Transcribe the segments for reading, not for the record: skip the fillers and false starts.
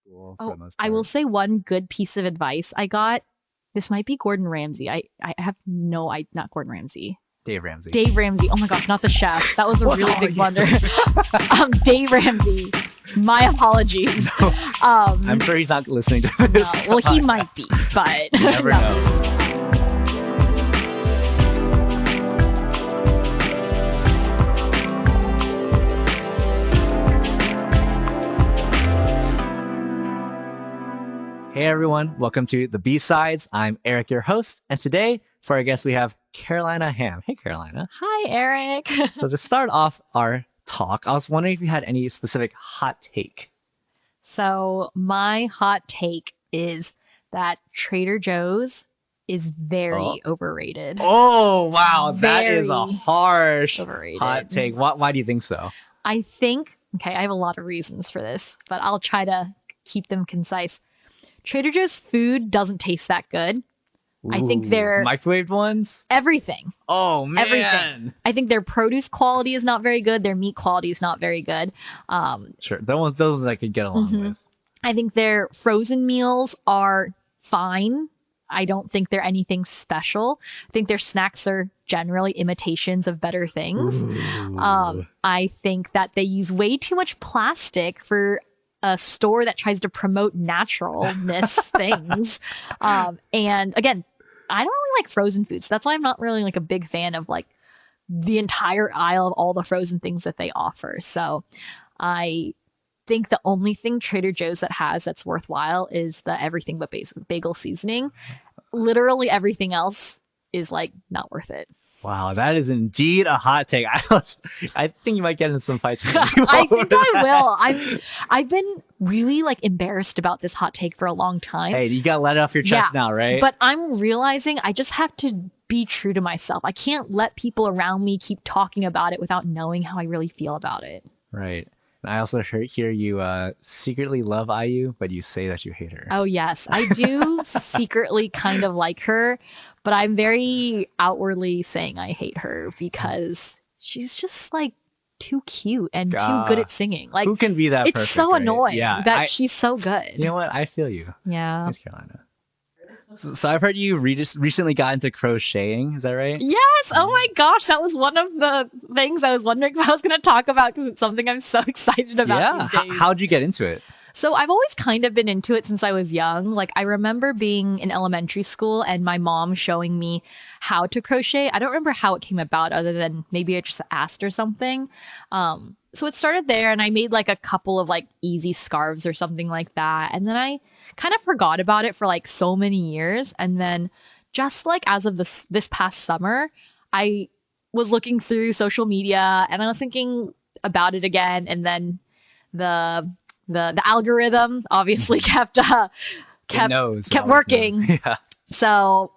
school for Oh, the most I will part. say one good piece of advice I got. This might be Gordon Ramsay. I have no, I not Gordon Ramsay. Dave Ramsey. Dave Ramsey. Oh my gosh, not the chef. That was a What's really wrong big with blunder. you? Dave Ramsey. My apologies. No, I'm Um, sure he's not listening to no, this. well, he might be, but You never no. know. Hey everyone, welcome to the B-Sides. I'm Eric, your host, and today for our guest we have Carolina Ham. Hey Carolina. Hi, Eric. So to start off our talk, I was wondering if you had any specific hot take. So my hot take is that Trader Joe's is Oh, very overrated. oh wow, that is a Very harsh overrated. hot take. Why do you think so? I think, okay, I have a lot of reasons for this, but I'll try to keep them concise. Trader Joe's food doesn't taste that good. I think Ooh, they're microwaved ones? everything. Oh man. Everything. I think their produce quality is not very good. Their meat quality is not very good. Sure. Those I could get along with. I think their frozen meals are fine. I don't think they're anything special. I think their snacks are generally imitations of better things. Ooh. I think that they use way too much plastic for a store that tries to promote naturalness things. And again, I don't really like frozen foods. That's why I'm not really like a big fan of like the entire aisle of all the frozen things that they offer. So I think the only thing Trader Joe's that has that's worthwhile is the everything but bagel seasoning. Literally everything else is like not worth it. Wow, that is indeed a hot take. I think you might get into some fights. I think I will. I've been really like embarrassed about this hot take for a long time. Hey, you gotta let it off your chest now, right? But I'm realizing I just have to be true to myself. I can't let people around me keep talking about it without knowing how I really feel about it. Right. And I also hear you secretly love IU, but you say that you hate her. Oh, yes. I do secretly kind of like her, but I'm very outwardly saying I hate her because she's just like too cute and too good at singing. Like, who can be that it's perfect, so right? annoying Yeah, that she's so good. You know what? I feel you. Yeah. Thanks, Carolina. So I've heard you recently got into crocheting. Is that right? Yes. Oh my gosh. That was one of the things I was wondering if I was going to talk about because it's something I'm so excited about Yeah. these days. How'd you get into it? So I've always kind of been into it since I was young. Like I remember being in elementary school and my mom showing me how to crochet. I don't remember how it came about other than maybe I just asked or something. So it started there and I made like a couple of like easy scarves or something like that. And then I kind of forgot about it for like so many years. And then just like as of this past summer, I was looking through social media and I was thinking about it again. And then the algorithm obviously kept working. Yeah. So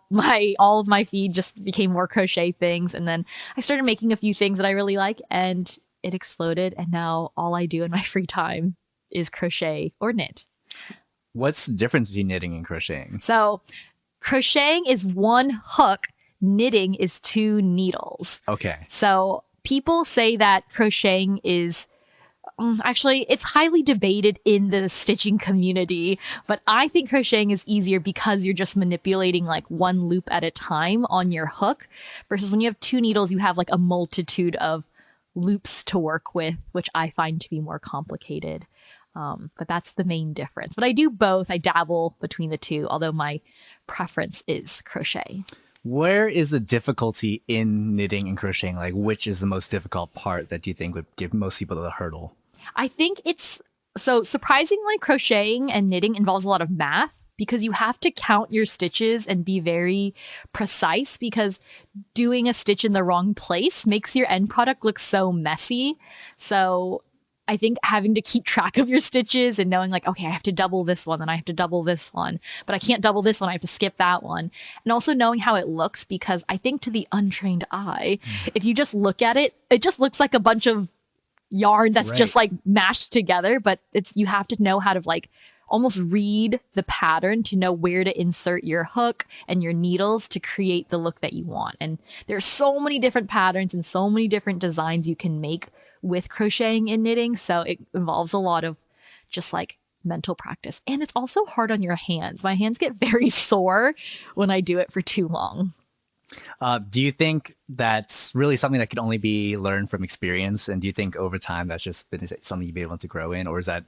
all of my feed just became more crochet things. And then I started making a few things that I really like and it exploded. And now all I do in my free time is crochet or knit. What's the difference between knitting and crocheting? So crocheting is one hook. Knitting is two needles. Okay. So people say that crocheting is actually, it's highly debated in the stitching community, but I think crocheting is easier because you're just manipulating like one loop at a time on your hook versus when you have two needles, you have like a multitude of loops to work with, which I find to be more complicated. But that's the main difference. But I do both. I dabble between the two, although my preference is crochet. Where is the difficulty in knitting and crocheting? Like, which is the most difficult part that you think would give most people the hurdle? I think it's so surprisingly crocheting and knitting involves a lot of math because you have to count your stitches and be very precise because doing a stitch in the wrong place makes your end product look so messy. So I think having to keep track of your stitches and knowing like, okay, I have to double this one, then I have to double this one, but I can't double this one. I have to skip that one. And also knowing how it looks, because I think to the untrained eye, if you just look at it, it just looks like a bunch of yarn that's just like mashed together, but you have to know how to like almost read the pattern to know where to insert your hook and your needles to create the look that you want. And there's so many different patterns and so many different designs you can make with crocheting and knitting. So it involves a lot of just like mental practice. And it's also hard on your hands. My hands get very sore when I do it for too long. Do you think that's really something that can only be learned from experience? And do you think over time that's just been something you've been able to grow in? Or is that,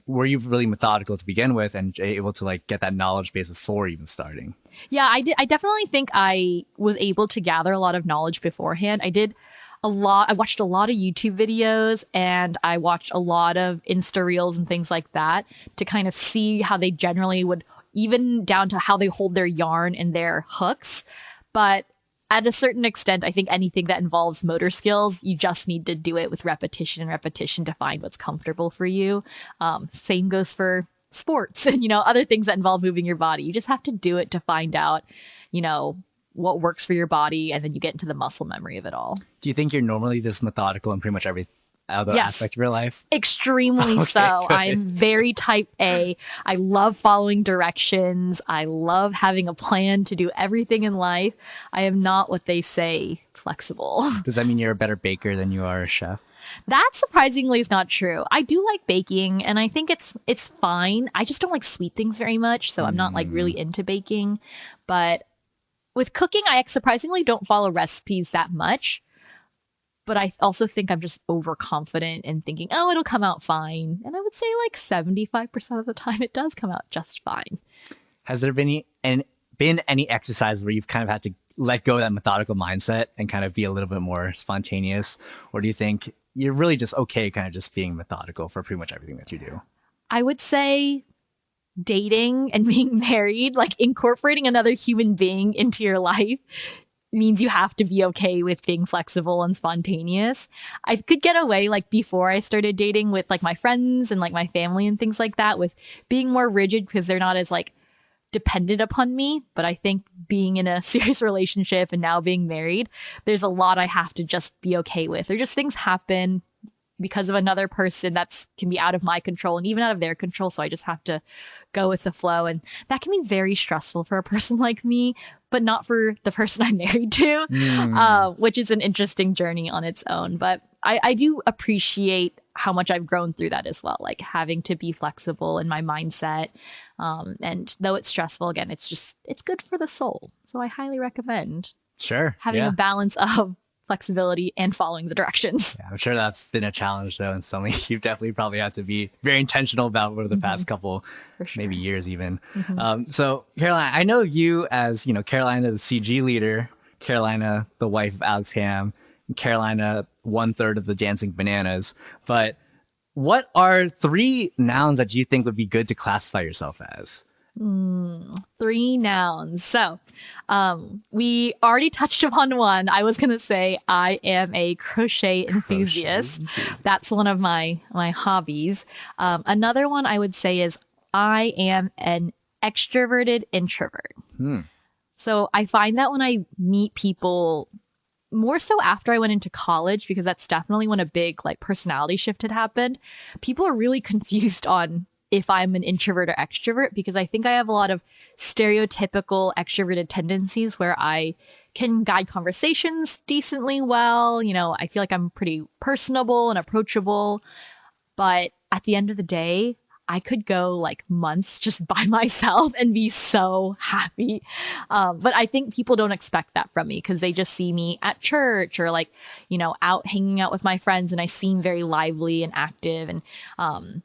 were you really methodical to begin with and able to like get that knowledge base before even starting? Yeah, I did. I definitely think I was able to gather a lot of knowledge beforehand. I watched a lot of YouTube videos and I watched a lot of Insta Reels and things like that to kind of see how they generally would, even down to how they hold their yarn and their hooks. But at a certain extent, I think anything that involves motor skills, you just need to do it with repetition and repetition to find what's comfortable for you. Same goes for sports and, other things that involve moving your body. You just have to do it to find out, what works for your body. And then you get into the muscle memory of it all. Do you think you're normally this methodical in pretty much every other Yes. aspect of your life? Extremely Okay, so. good. I am very type A. I love following directions. I love having a plan to do everything in life. I am not what they say flexible. Does that mean you're a better baker than you are a chef? That surprisingly is not true. I do like baking and I think it's fine. I just don't like sweet things very much, so I'm not like really into baking. But with cooking, I surprisingly don't follow recipes that much. But I also think I'm just overconfident in thinking, oh, it'll come out fine. And I would say like 75% of the time it does come out just fine. Has there been any exercises where you've kind of had to let go of that methodical mindset and kind of be a little bit more spontaneous? Or do you think you're really just okay kind of just being methodical for pretty much everything that you do? I would say dating and being married, like incorporating another human being into your life means you have to be okay with being flexible and spontaneous. I could get away like before I started dating with like my friends and like my family and things like that with being more rigid because they're not as like dependent upon me. But I think being in a serious relationship and now being married, there's a lot I have to just be okay with. Or just things happen because of another person that's can be out of my control and even out of their control. So I just have to go with the flow. And that can be very stressful for a person like me, but not for the person I'm married to, which is an interesting journey on its own. But I do appreciate how much I've grown through that as well, like having to be flexible in my mindset. And though it's stressful, again, it's good for the soul. So I highly recommend Sure. having yeah. a balance of flexibility and following the directions. Yeah, I'm sure that's been a challenge though, and something you've definitely probably had to be very intentional about over the past couple, For sure. maybe years even. So Carolina, I know you as, Carolina, the CG leader, Carolina, the wife of Alex Ham, and Carolina, 1/3 of the Dancing Bananas. But what are 3 nouns that you think would be good to classify yourself as? 3 nouns. So, we already touched upon one. I was going to say I am a crochet enthusiast. That's one of my hobbies. Another one I would say is I am an extroverted introvert. So I find that when I meet people, more so after I went into college, because that's definitely when a big like personality shift had happened, people are really confused on if I'm an introvert or extrovert, because I think I have a lot of stereotypical extroverted tendencies where I can guide conversations decently well. I feel like I'm pretty personable and approachable. But at the end of the day, I could go like months just by myself and be so happy. But I think people don't expect that from me because they just see me at church or like, out hanging out with my friends and I seem very lively and active and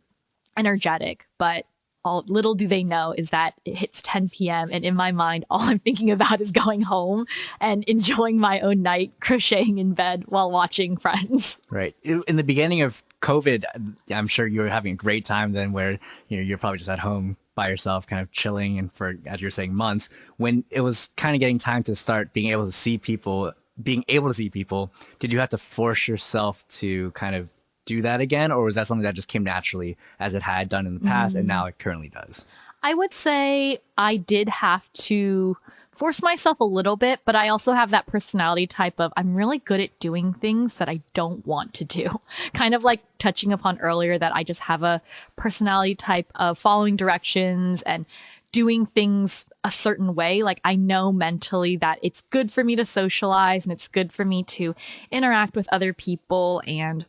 energetic. But little do they know is that it hits 10 p.m. and in my mind, all I'm thinking about is going home and enjoying my own night crocheting in bed while watching Friends. Right. In the beginning of COVID, I'm sure you were having a great time then where, you're probably just at home by yourself, kind of chilling. And for, as you're saying, months, when it was kind of getting time to start being able to see people, did you have to force yourself to kind of do that again? Or was that something that just came naturally as it had done in the past and now it currently does? I would say I did have to force myself a little bit, but I also have that personality type of I'm really good at doing things that I don't want to do. Kind of like touching upon earlier that I just have a personality type of following directions and doing things a certain way. Like I know mentally that it's good for me to socialize and it's good for me to interact with other people and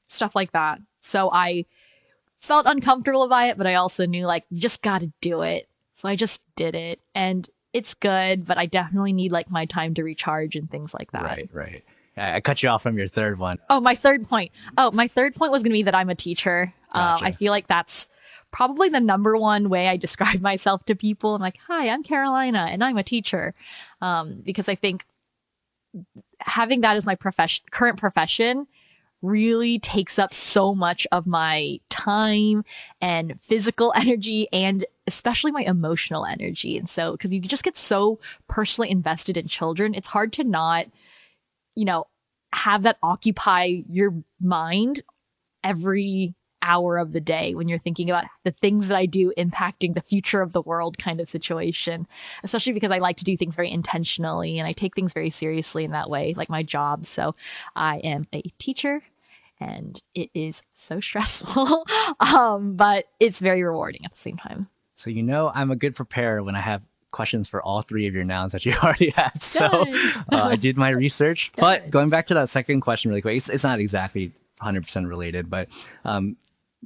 stuff like that. So I felt uncomfortable by it, but I also knew like you just got to do it. So I just did it, and it's good, but I definitely need like my time to recharge and things like that. Right, right. I cut you off from your third one. Oh, my third point. Oh, my third point was going to be that I'm a teacher. I Gotcha. feel like that's probably the number one way I describe myself to people. I'm like, hi, I'm Carolina and I'm a teacher. Because I think having that as my current profession really takes up so much of my time and physical energy and especially my emotional energy. And so, because you just get so personally invested in children, it's hard to not, you know, have that occupy your mind every hour of the day when you're thinking about the things that I do impacting the future of the world kind of situation, especially because I like to do things very intentionally and I take things very seriously in that way, like my job. So I am a teacher and it is so stressful, but it's very rewarding at the same time. So I'm a good preparer when I have questions for all three of your nouns that you already had. So I did my research. But going back to that second question really quick, it's not exactly 100% related, but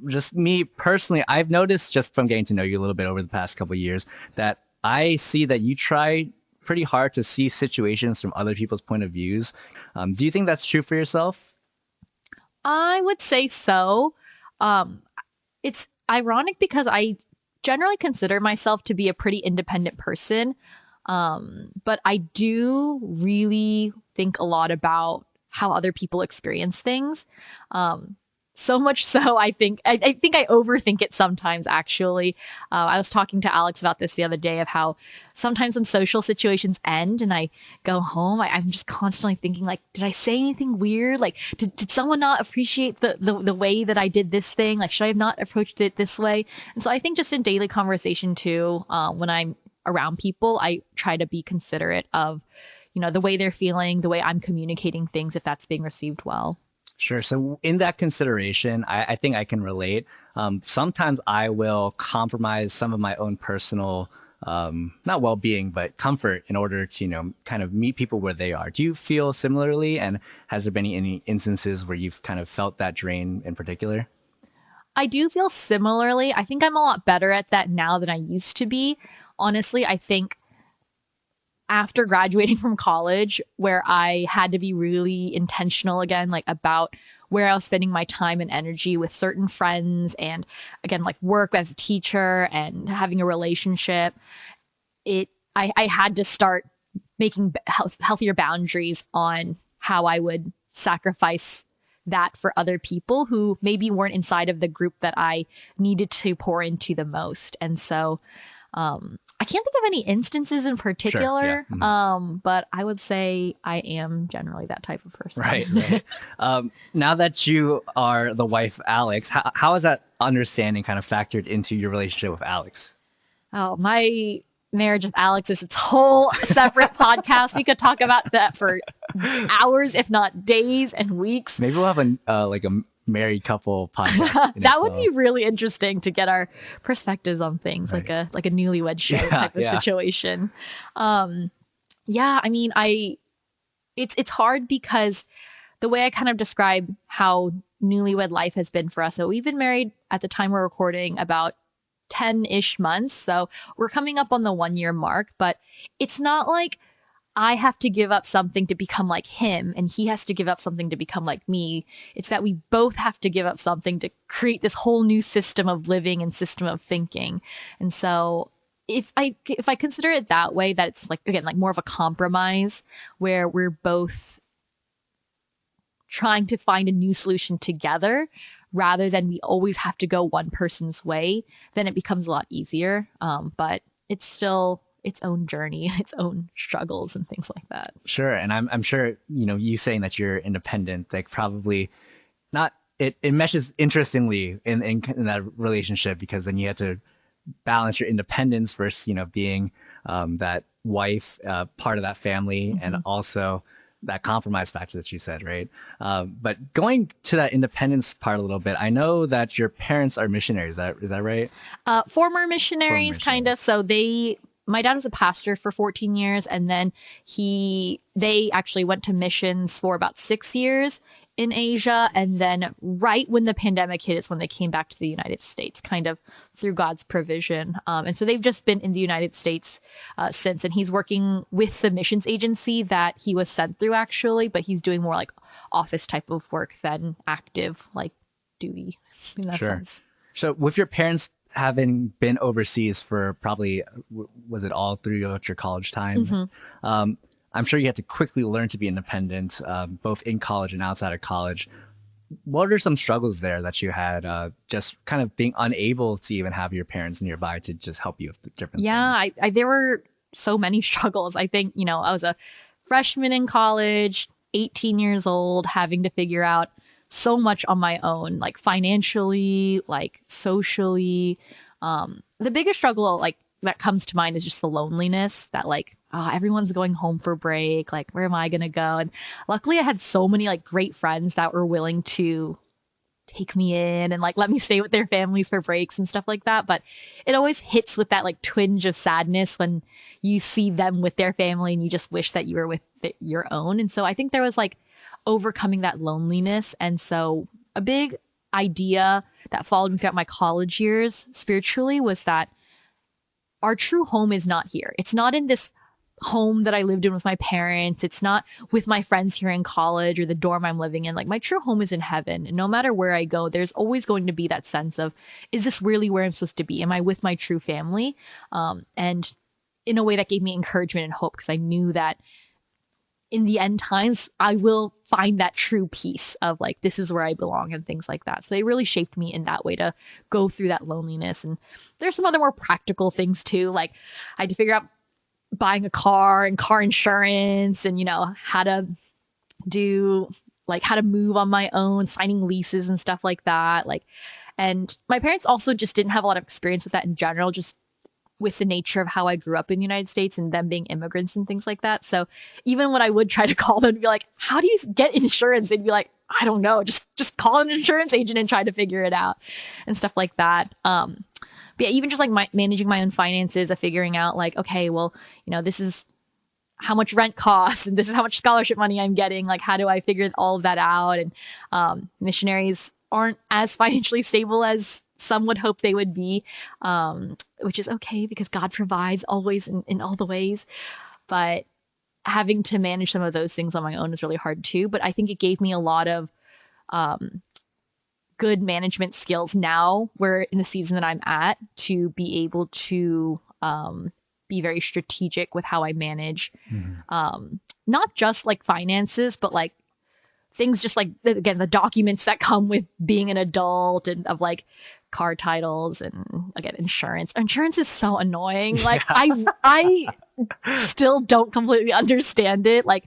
just me personally, I've noticed just from getting to know you a little bit over the past couple of years that I see that you try pretty hard to see situations from other people's point of views. Do you think that's true for yourself? I would say so. It's ironic because I generally consider myself to be a pretty independent person. But I do really think a lot about how other people experience things. So much so, I think I overthink it sometimes. Actually, I was talking to Alex about this the other day of how sometimes when social situations end and I go home, I'm just constantly thinking like, did I say anything weird? Like, did someone not appreciate the way that I did this thing? Like, should I have not approached it this way? And so I think just in daily conversation too, when I'm around people, I try to be considerate of, the way they're feeling, the way I'm communicating things, if that's being received well. Sure. So in that consideration, I think I can relate. Sometimes I will compromise some of my own personal, not well-being, but comfort in order to, kind of meet people where they are. Do you feel similarly? And has there been any instances where you've kind of felt that drain in particular? I do feel similarly. I think I'm a lot better at that now than I used to be. Honestly, I think after graduating from college, where I had to be really intentional again, like about where I was spending my time and energy with certain friends, and again, like work as a teacher and having a relationship, I had to start making healthier boundaries on how I would sacrifice that for other people who maybe weren't inside of the group that I needed to pour into the most. And so, I can't think of any instances in particular, Sure, yeah. Mm-hmm. But I would say I am generally that type of person. Right. Now that you are the wife, Alex, how has that understanding kind of factored into your relationship with Alex? Oh, my marriage with Alex is its whole separate podcast. We could talk about that for hours, if not days and weeks. Maybe we'll have a married couple podcast. That would be really interesting to get our perspectives on things, right. like a newlywed show type of situation. Yeah, I mean, it's hard because the way I kind of describe how newlywed life has been for us. So we've been married at the time we're recording about 10-ish months. So we're coming up on the 1-year mark, but it's not like I have to give up something to become like him and he has to give up something to become like me. It's that we both have to give up something to create this whole new system of living and system of thinking. And so if I consider it that way, that it's like, again, like more of a compromise where we're both trying to find a new solution together rather than we always have to go one person's way, then it becomes a lot easier. But it's still its own journey and its own struggles and things like that. Sure. And I'm sure, you saying that you're independent, like probably not, it meshes interestingly in that relationship, because then you have to balance your independence versus, being that wife, part of that family, mm-hmm. and also that compromise factor that you said, right? But going to that independence part a little bit, I know that your parents are missionaries. Is that right? Former missionaries, kind of. So my dad was a pastor for 14 years, and then they actually went to missions for about 6 years. in Asia. And then right when the pandemic hit is when they came back to the United States, kind of through God's provision. And so they've just been in the United States since. And he's working with the missions agency that he was sent through, actually, but he's doing more like office type of work than active, like duty in that Sure. sense. So with your parents having been overseas for probably, was it all throughout your college time? I'm sure you had to quickly learn to be independent, both in college and outside of college. What are some struggles there that you had, just kind of being unable to even have your parents nearby to just help you with different Yeah, things? there were so many struggles. I think, I was a freshman in college, 18 years old, having to figure out so much on my own, like financially, like socially. The biggest struggle, like that comes to mind, is just the loneliness that, like, oh, everyone's going home for break. Like, where am I going to go? And luckily, I had so many like great friends that were willing to take me in and like let me stay with their families for breaks and stuff like that. But it always hits with that like twinge of sadness when you see them with their family and you just wish that you were with your own. And so I think there was like overcoming that loneliness. And so a big idea that followed me throughout my college years spiritually was that our true home is not here. It's not in this home that I lived in with my parents. It's not with my friends here in college or the dorm I'm living in. Like, my true home is in heaven. And no matter where I go, there's always going to be that sense of, is this really where I'm supposed to be? Am I with my true family? And in a way that gave me encouragement and hope, because I knew that in the end times, I will find that true peace of like, this is where I belong and things like that. So it really shaped me in that way to go through that loneliness. And there's some other more practical things too. Like, I had to figure out buying a car and car insurance and, how to do, like, how to move on my own, signing leases and stuff like that. Like, and my parents also just didn't have a lot of experience with that in general, just with the nature of how I grew up in the United States and them being immigrants and things like that. So even when I would try to call them and be like, how do you get insurance? They'd be like, I don't know, just call an insurance agent and try to figure it out and stuff like that. But yeah, even just like managing my own finances, of figuring out like, okay, well, this is how much rent costs and this is how much scholarship money I'm getting. Like, how do I figure all of that out? And missionaries aren't as financially stable as some would hope they would be, which is okay because God provides always in all the ways. But having to manage some of those things on my own is really hard too. But I think it gave me a lot of good management skills now, where in the season that I'm at, to be able to be very strategic with how I manage, not just like finances, but like things just like, again, the documents that come with being an adult and of like car titles and, again, insurance. Insurance is so annoying. Like, I still don't completely understand it. Like,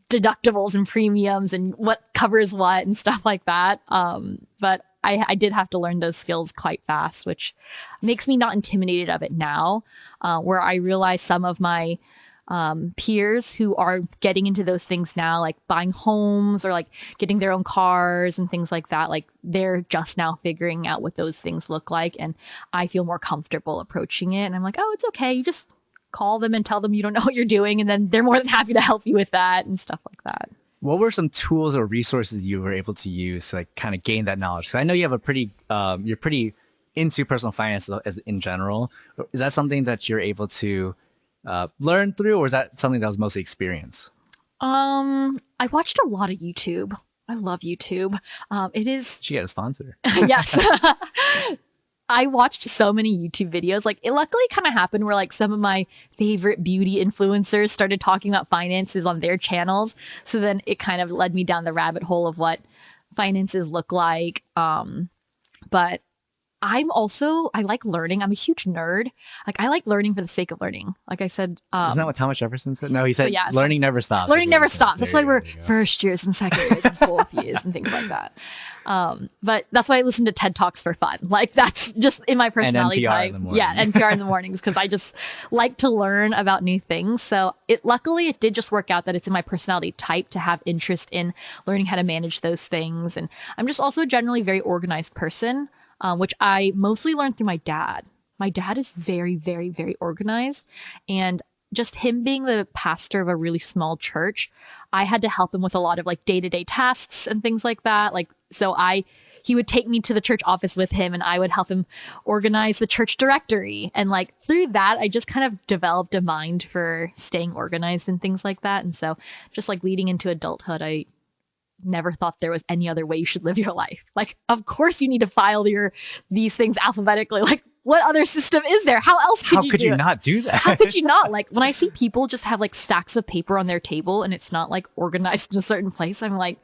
deductibles and premiums and what covers what and stuff like that. But I did have to learn those skills quite fast, which makes me not intimidated of it now, where I realize some of my peers who are getting into those things now, like buying homes or like getting their own cars and things like that. Like, they're just now figuring out what those things look like. And I feel more comfortable approaching it. And I'm like, oh, it's okay. You just call them and tell them you don't know what you're doing. And then they're more than happy to help you with that and stuff like that. What were some tools or resources you were able to use to like kind of gain that knowledge? So I know you have a pretty, you're pretty into personal finance as in general. Is that something that you're able to learn through, or is that something that was mostly experience? I watched a lot of YouTube. I love YouTube. It is. She get a sponsor. Yes. I watched so many YouTube videos. Like, it luckily kind of happened where like some of my favorite beauty influencers started talking about finances on their channels. So then it kind of led me down the rabbit hole of what finances look like. But I like learning. I'm a huge nerd. Like, I like learning for the sake of learning. Like I said, Isn't that what Thomas Jefferson said? No, he said, yeah, learning never stops. Learning never stops. That's why we're there you go. first years and second years and fourth years and things like that. But that's why I listen to TED Talks for fun. Like, that's just in my personality NPR type. in the morning. Yeah, NPR in the mornings, because I just like to learn about new things. So luckily it did just work out that it's in my personality type to have interest in learning how to manage those things. And I'm just also generally a very organized person, which I mostly learned through my dad. My dad is very, very, very organized. And just him being the pastor of a really small church, I had to help him with a lot of like day-to-day tasks and things like that. Like, he would take me to the church office with him and I would help him organize the church directory. And like through that, I just kind of developed a mind for staying organized and things like that. And so just like leading into adulthood, I never thought there was any other way you should live your life. Like, of course you need to file these things alphabetically. Like, what other system is there? How else could you do it? How could you not do that? How could you not? Like, when I see people just have like stacks of paper on their table and it's not like organized in a certain place, I'm like,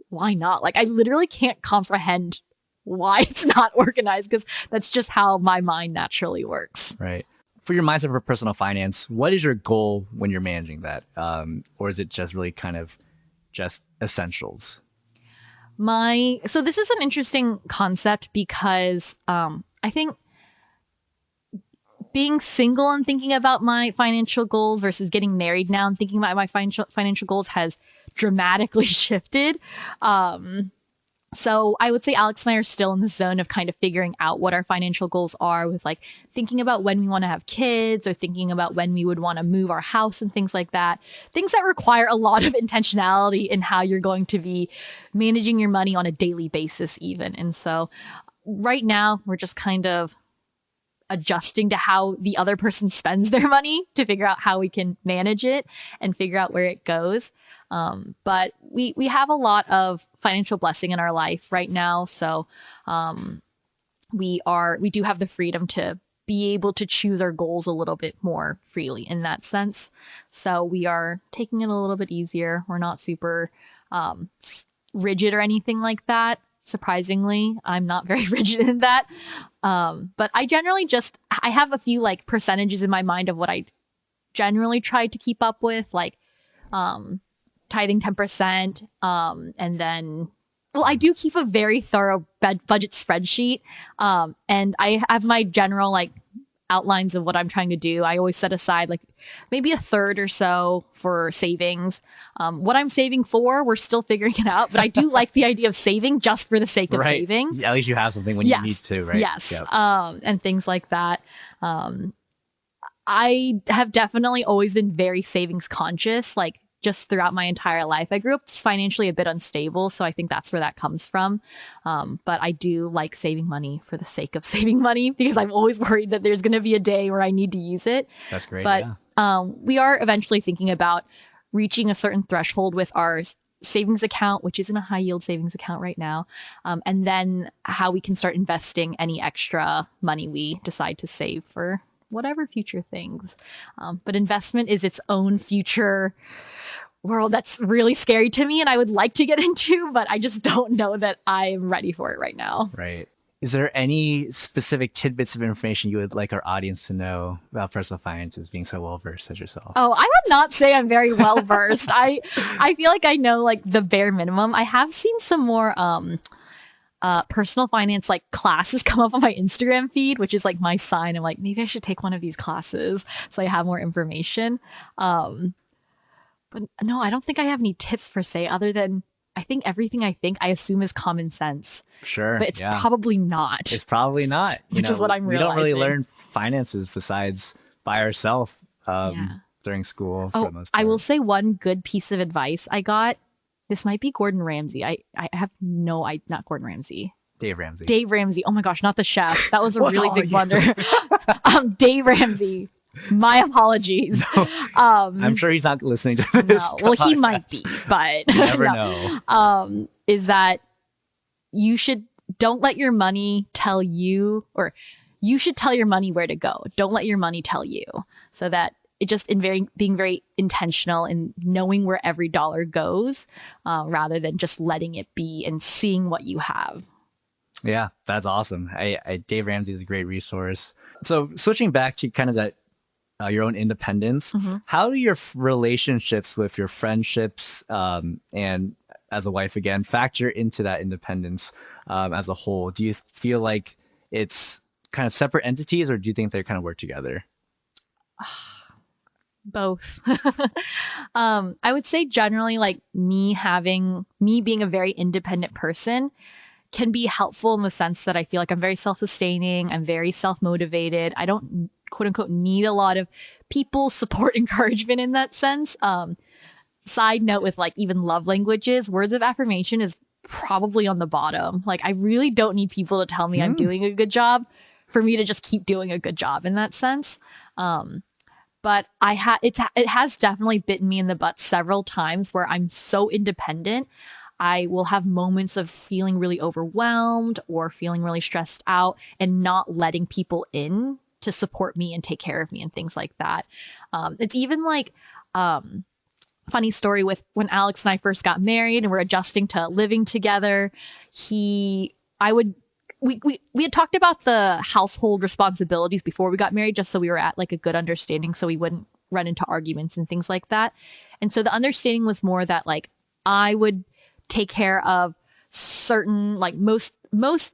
why not? Like, I literally can't comprehend why it's not organized, because that's just how my mind naturally works. Right. For your mindset for personal finance, what is your goal when you're managing that? Or is it just really kind of just essentials? So this is an interesting concept because I think being single and thinking about my financial goals versus getting married now and thinking about my financial goals has dramatically shifted. So I would say Alex and I are still in the zone of kind of figuring out what our financial goals are, with like thinking about when we want to have kids or thinking about when we would want to move our house and things like that. Things that require a lot of intentionality in how you're going to be managing your money on a daily basis even. And so right now we're just kind of adjusting to how the other person spends their money to figure out how we can manage it and figure out where it goes. But we have a lot of financial blessing in our life right now. So we do have the freedom to be able to choose our goals a little bit more freely in that sense. So we are taking it a little bit easier. We're not super rigid or anything like that. Surprisingly, I'm not very rigid in that. But I generally I have a few like percentages in my mind of what I generally try to keep up with, like tithing 10%. And then, well, I do keep a very thorough budget spreadsheet. And I have my general like outlines of what I'm trying to do. I always set aside like maybe a third or so for savings. What I'm saving for, we're still figuring it out, but I do like the idea of saving just for the sake of saving. At least you have something when you need to, right? Yes. Yep. And things like that. I have definitely always been very savings conscious, like just throughout my entire life. I grew up financially a bit unstable, so I think that's where that comes from. But I do like saving money for the sake of saving money, because I'm always worried that there's going to be a day where I need to use it. That's great. But we are eventually thinking about reaching a certain threshold with our savings account, which isn't a high yield savings account right now. And then how we can start investing any extra money we decide to save for whatever future things. But investment is its own future world that's really scary to me and I would like to get into, but I just don't know that I'm ready for it right now. Right. Is there any specific tidbits of information you would like our audience to know about personal finances, being so well versed as yourself? Oh, I would not say I'm very well versed. I feel like I know like the bare minimum. I have seen some more personal finance like classes come up on my Instagram feed, which is like my sign. I'm like, maybe I should take one of these classes so I have more information. But no, I don't think I have any tips per se, other than I think everything I assume is common sense. Sure. But it's probably not. It's probably not. Which is what I'm realizing. We don't really learn finances besides by ourselves during school for the most part. I will say one good piece of advice I got. This might be Gordon Ramsay. I have not Gordon Ramsay. Dave Ramsay. Dave Ramsay. Oh my gosh, not the chef. That was a really big blunder. Dave Ramsay. My apologies. No, I'm sure he's not listening to this. No. Well, he might be, but you never know. Is that don't let your money tell you, or you should tell your money where to go. Don't let your money tell you. So that it just being very intentional in knowing where every dollar goes, rather than just letting it be and seeing what you have. Yeah, that's awesome. Dave Ramsey is a great resource. So switching back to kind of that your own independence, how do your relationships with your friendships and as a wife again factor into that independence as a whole? Do you feel like it's kind of separate entities, or do you think they kind of work together? Both. I would say generally like me being a very independent person can be helpful in the sense that I feel like I'm very self-sustaining. I'm very self-motivated. I don't quote unquote need a lot of people support encouragement in that sense. Side note with like even love languages, words of affirmation is probably on the bottom. Like I really don't need people to tell me I'm doing a good job for me to just keep doing a good job in that sense. But it has definitely bitten me in the butt several times where I'm so independent. I will have moments of feeling really overwhelmed or feeling really stressed out and not letting people in to support me and take care of me and things like that. It's even like funny story with when Alex and I first got married and we're adjusting to living together. I would we had talked about the household responsibilities before we got married, just so we were at like a good understanding, so we wouldn't run into arguments and things like that. And so the understanding was more that like I would take care of certain like most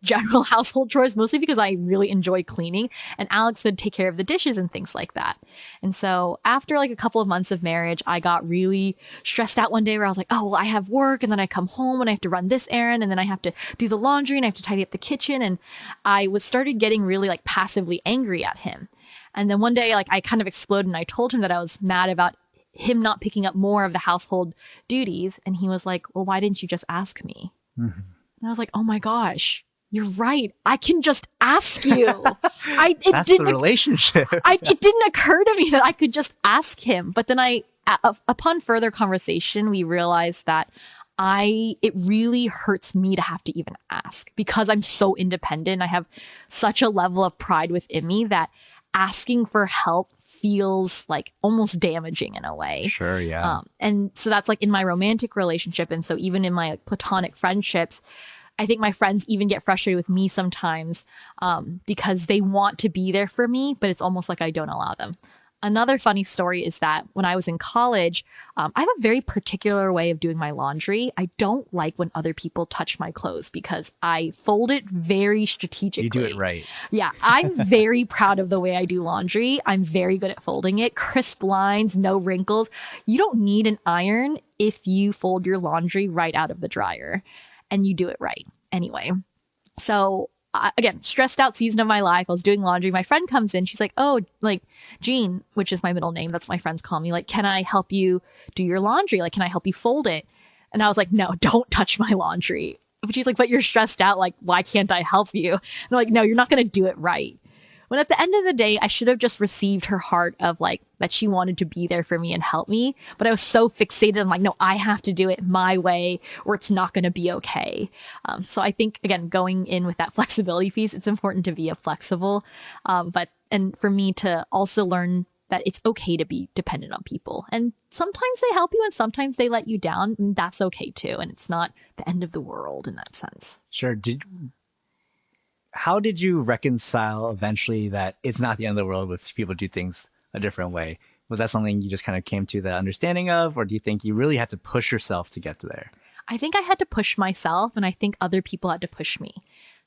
general household chores, mostly because I really enjoy cleaning, and Alex would take care of the dishes and things like that. And so after like a couple of months of marriage, I got really stressed out one day where I was like, oh, well, I have work and then I come home and I have to run this errand and then I have to do the laundry and I have to tidy up the kitchen. And I was started getting really like passively angry at him. And then one day, like I kind of exploded and I told him that I was mad about him not picking up more of the household duties. And he was like, well, why didn't you just ask me? Mm-hmm. And I was like, oh my gosh, you're right. I can just ask you. That's the relationship. It didn't occur to me that I could just ask him. But then upon further conversation, we realized that it really hurts me to have to even ask because I'm so independent. I have such a level of pride within me that asking for help feels like almost damaging in a way. Sure, yeah. And so that's like in my romantic relationship. And so even in my like, platonic friendships, I think my friends even get frustrated with me sometimes because they want to be there for me, but it's almost like I don't allow them. Another funny story is that when I was in college, I have a very particular way of doing my laundry. I don't like when other people touch my clothes because I fold it very strategically. You do it right. Yeah, I'm very proud of the way I do laundry. I'm very good at folding it. Crisp lines, no wrinkles. You don't need an iron if you fold your laundry right out of the dryer and you do it right. Anyway, so again, stressed out season of my life. I was doing laundry. My friend comes in. She's like, oh, like Jean, which is my middle name. That's what my friends call me. Like, can I help you do your laundry? Like, can I help you fold it? And I was like, no, don't touch my laundry. But she's like, but you're stressed out. Like, why can't I help you? And I'm like, no, you're not going to do it right. When at the end of the day, I should have just received her heart of like that she wanted to be there for me and help me. But I was so fixated on like, no, I have to do it my way or it's not going to be okay. So I think, again, going in with that flexibility piece, it's important to be flexible. And for me to also learn that it's okay to be dependent on people. And sometimes they help you and sometimes they let you down. And that's okay too. And it's not the end of the world in that sense. Sure. How did you reconcile eventually that it's not the end of the world if people do things a different way? Was that something you just kind of came to the understanding of, or do you think you really had to push yourself to get to there? I think I had to push myself, and I think other people had to push me.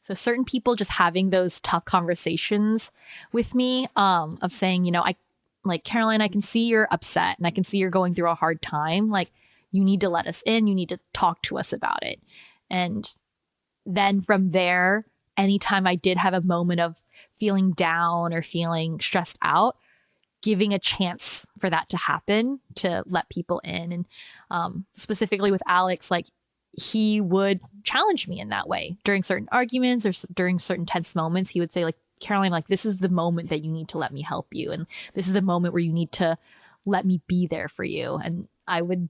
So certain people just having those tough conversations with me of saying, you know, like, Caroline, I can see you're upset and I can see you're going through a hard time. Like, you need to let us in. You need to talk to us about it. And then from there, anytime I did have a moment of feeling down or feeling stressed out, giving a chance for that to happen, to let people in. And specifically with Alex, like he would challenge me in that way during certain arguments or during certain tense moments. He would say like, Caroline, like this is the moment that you need to let me help you. And this is the moment where you need to let me be there for you. And I would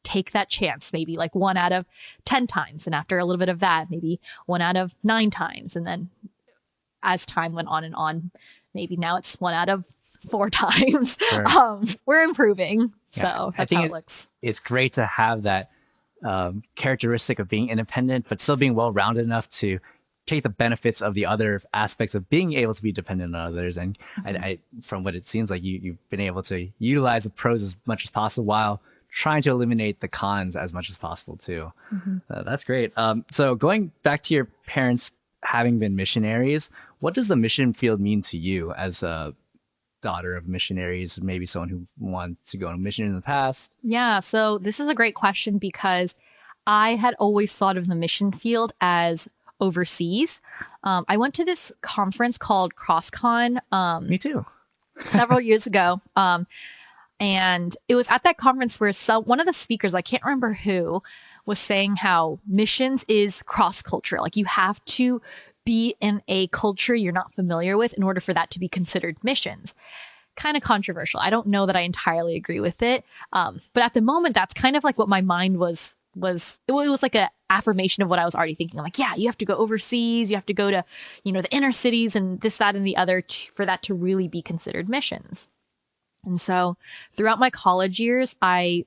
take that chance, maybe like 1 out of 10 times. And after a little bit of that, maybe 1 out of 9 times. And then as time went on and on, maybe now it's 1 out of 4 times. Sure. We're improving. Yeah, so that's how it looks. It's great to have that characteristic of being independent, but still being well-rounded enough to take the benefits of the other aspects of being able to be dependent on others. And I from what it seems like, you've been able to utilize the pros as much as possible while trying to eliminate the cons as much as possible too. Mm-hmm. That's great. So going back to your parents having been missionaries, what does the mission field mean to you as a daughter of missionaries, maybe someone who wanted to go on a mission in the past? Yeah, so this is a great question because I had always thought of the mission field as overseas. I went to this conference called CrossCon. Me too. several years ago. And it was at that conference where one of the speakers, I can't remember who, was saying how missions is cross cultural. Like you have to be in a culture you're not familiar with in order for that to be considered missions. Kind of controversial. I don't know that I entirely agree with it. But at the moment, that's kind of like what my mind it was like a affirmation of what I was already thinking. I'm like, yeah, you have to go overseas. You have to go to, the inner cities and this, that, and the other for that to really be considered missions. And so throughout my college years, my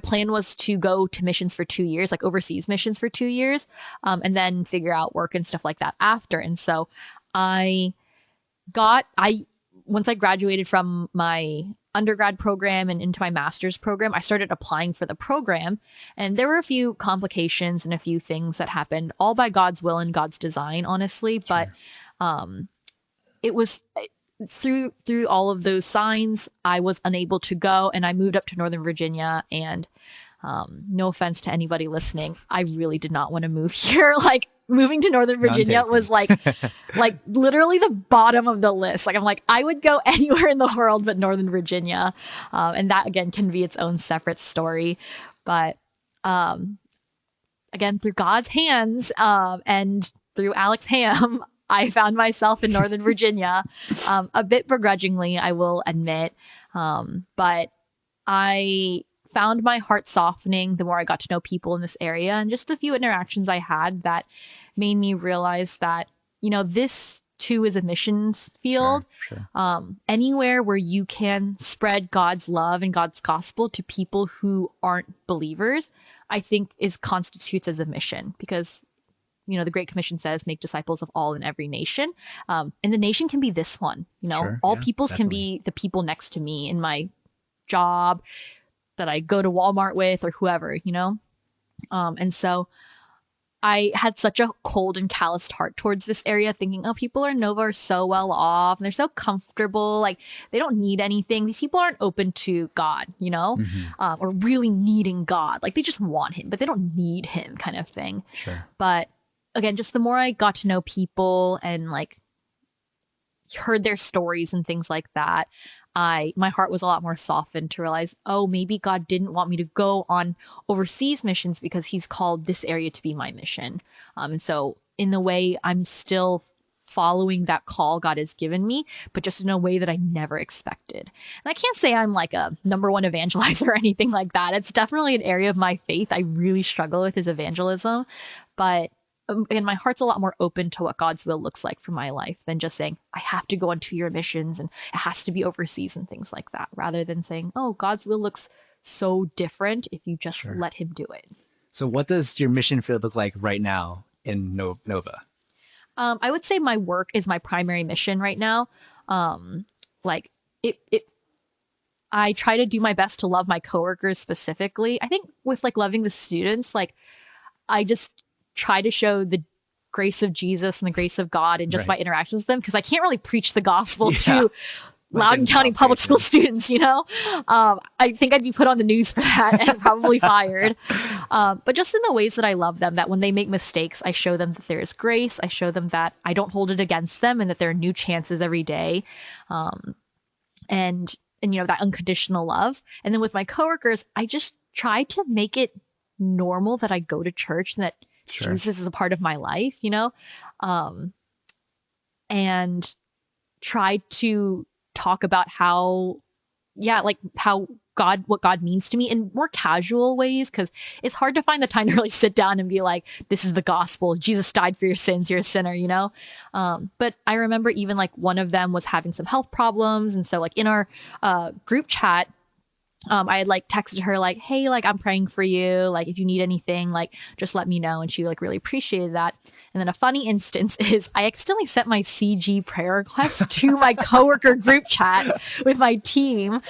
plan was to go to missions for 2 years, like overseas missions for 2 years, and then figure out work and stuff like that after. And so I once I graduated from my undergrad program and into my master's program, I started applying for the program. And there were a few complications and a few things that happened, all by God's will and God's design, honestly. But it was through all of those signs, I was unable to go, and I moved up to Northern Virginia. And no offense to anybody listening, I really did not want to move here. Like moving to Northern Virginia was like literally the bottom of the list. Like I'm like, I would go anywhere in the world but Northern Virginia. And that again can be its own separate story. But again, through God's hands and through Alex Ham, I found myself in Northern Virginia, a bit begrudgingly, I will admit. But I found my heart softening the more I got to know people in this area, and just a few interactions I had that made me realize that, this too is a missions field. Sure. Anywhere where you can spread God's love and God's gospel to people who aren't believers, I think constitutes as a mission, because the Great Commission says, make disciples of all in every nation. And the nation can be this one, all peoples definitely. Can be the people next to me in my job that I go to Walmart with or whoever, and so I had such a cold and calloused heart towards this area, thinking, oh, people in Nova are so well off and they're so comfortable. Like they don't need anything. These people aren't open to God, or really needing God. Like they just want him, but they don't need him, kind of thing. Sure. But again, just the more I got to know people and like heard their stories and things like that, my heart was a lot more softened to realize, oh, maybe God didn't want me to go on overseas missions because he's called this area to be my mission. And so in the way, I'm still following that call God has given me, but just in a way that I never expected. And I can't say I'm like a number one evangelizer or anything like that. It's definitely an area of my faith I really struggle with, is evangelism. But and my heart's a lot more open to what God's will looks like for my life than just saying, I have to go on 2-year missions and it has to be overseas and things like that, rather than saying, oh, God's will looks so different if you just let him do it. So what does your mission field look like right now in Nova? I would say my work is my primary mission right now. I try to do my best to love my coworkers specifically. I think with like loving the students, like I just try to show the grace of Jesus and the grace of God and just my interactions with them, because I can't really preach the gospel to Loudoun County public school students, I think I'd be put on the news for that and probably fired. But just in the ways that I love them, that when they make mistakes, I show them that there is grace. I show them that I don't hold it against them and that there are new chances every day. And that unconditional love. And then with my coworkers, I just try to make it normal that I go to church and that Jesus is a part of my life, and try to talk about what God means to me in more casual ways, because it's hard to find the time to really sit down and be like, this is the gospel. Jesus died for your sins. You're a sinner, But I remember even like one of them was having some health problems. And so like in our group chat, I had like texted her like, hey, like I'm praying for you. Like if you need anything, like just let me know. And she like really appreciated that. And then a funny instance is I accidentally sent my CG prayer request to my coworker group chat with my team,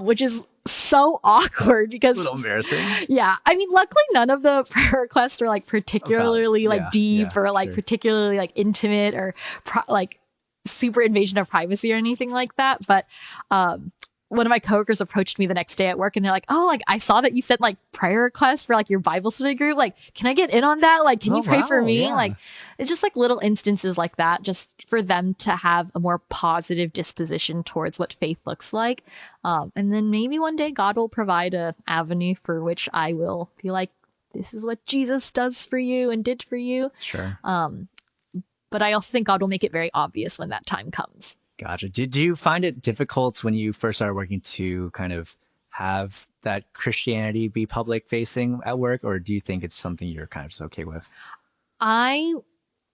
which is so awkward because a little embarrassing. Yeah. I mean, luckily none of the prayer requests are like particularly deep or like particularly like intimate or like super invasion of privacy or anything like that. But, one of my coworkers approached me the next day at work and they're like, oh, like I saw that you sent like prayer requests for like your Bible study group. Like, can I get in on that? Like, can Oh you pray for wow, me? Like, yeah. it's just like little instances like that, just for them to have a more positive disposition towards what faith looks like. And then maybe one day God will provide a avenue for which I will be like, this is what Jesus does for you and did for you. Sure. But I also think God will make it very obvious when that time comes. Gotcha. Do you find it difficult when you first started working to kind of have that Christianity be public facing at work, or do you think it's something you're kind of just okay with? I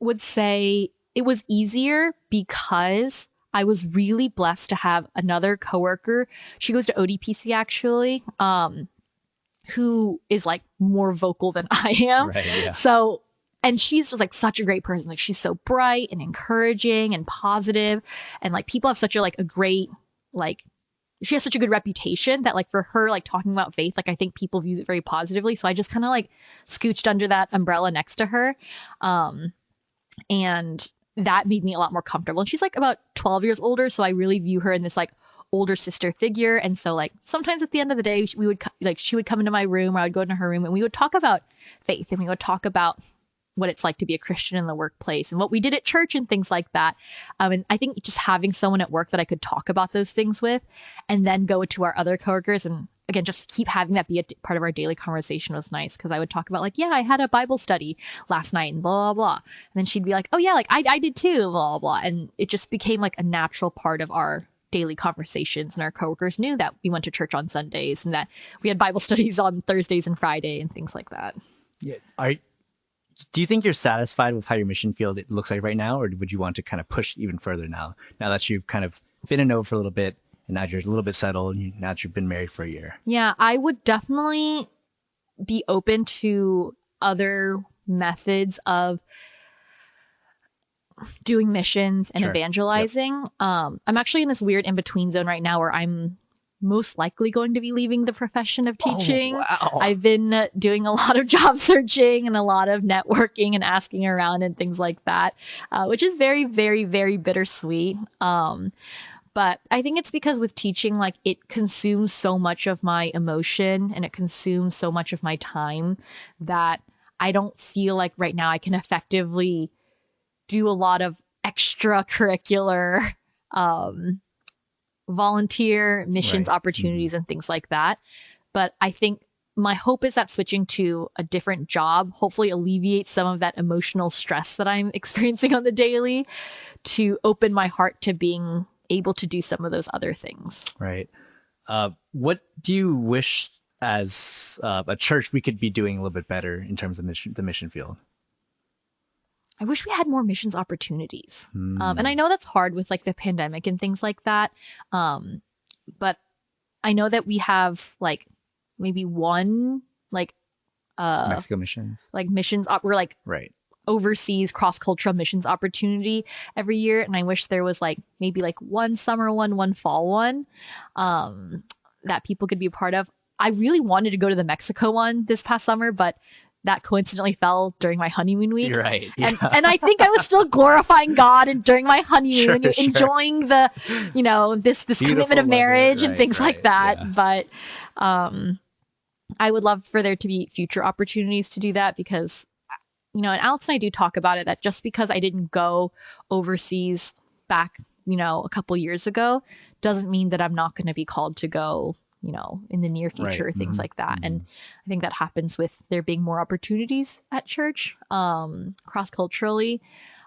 would say it was easier because I was really blessed to have another coworker. She goes to ODPC actually, who is like more vocal than I am. Right. Yeah. So, and she's just like such a great person. Like she's so bright and encouraging and positive, and like people have such a like a great like she has such a good reputation that like for her like talking about faith, like I think people view it very positively. So I just kind of like scooched under that umbrella next to her. And that made me a lot more comfortable. And she's like about 12 years older, so I really view her in this like older sister figure. And so like sometimes at the end of the day we would like she would come into my room or I would go into her room and we would talk about faith and we would talk about what it's like to be a Christian in the workplace and what we did at church and things like that. And I think just having someone at work that I could talk about those things with and then go to our other coworkers and again, just keep having that be a part of our daily conversation was nice because I would talk about like, yeah, I had a Bible study last night and blah, blah, blah. And then she'd be like, oh yeah, like I did too, blah, blah, blah. And it just became like a natural part of our daily conversations and our coworkers knew that we went to church on Sundays and that we had Bible studies on Thursdays and Friday and things like that. Yeah. Do you think you're satisfied with how your mission field it looks like right now, or would you want to kind of push even further now? Now that you've kind of been a Nova for a little bit, and now you're a little bit settled, and now that you've been married for a year. Yeah, I would definitely be open to other methods of doing missions and Sure. evangelizing. I'm actually in this weird in between zone right now where I'm most likely going to be leaving the profession of teaching. Oh, wow. I've been doing a lot of job searching and a lot of networking and asking around and things like that, which is very, very, very bittersweet. But I think it's because with teaching, like it consumes so much of my emotion and it consumes so much of my time that I don't feel like right now I can effectively do a lot of extracurricular volunteer missions Right. opportunities and things like that. But I think my hope is that switching to a different job hopefully alleviates some of that emotional stress that I'm experiencing on the daily to open my heart to being able to do some of those other things. Right. What do you wish as a church we could be doing a little bit better in terms of the mission field? I wish we had more missions opportunities. And I know that's hard with like the pandemic and things like that. But I know that we have like maybe one like Mexico missions. like missions we're like Right. overseas cross-cultural missions opportunity every year. And I wish there was like maybe like one summer one fall one that people could be a part of. I really wanted to go to the Mexico one this past summer, but that coincidentally fell during my honeymoon week. You're right. And I think I was still glorifying God and during my honeymoon, Sure. enjoying the, you know, this commitment of weather. marriage and Right, things like right, that. yeah. But I would love for there to be future opportunities to do that because, you know, and Alex and I do talk about it that just because I didn't go overseas back, you know, a couple years ago doesn't mean that I'm not going to be called to go, you know, in the near future, Right. things like that. And I think that happens with there being more opportunities at church, cross-culturally.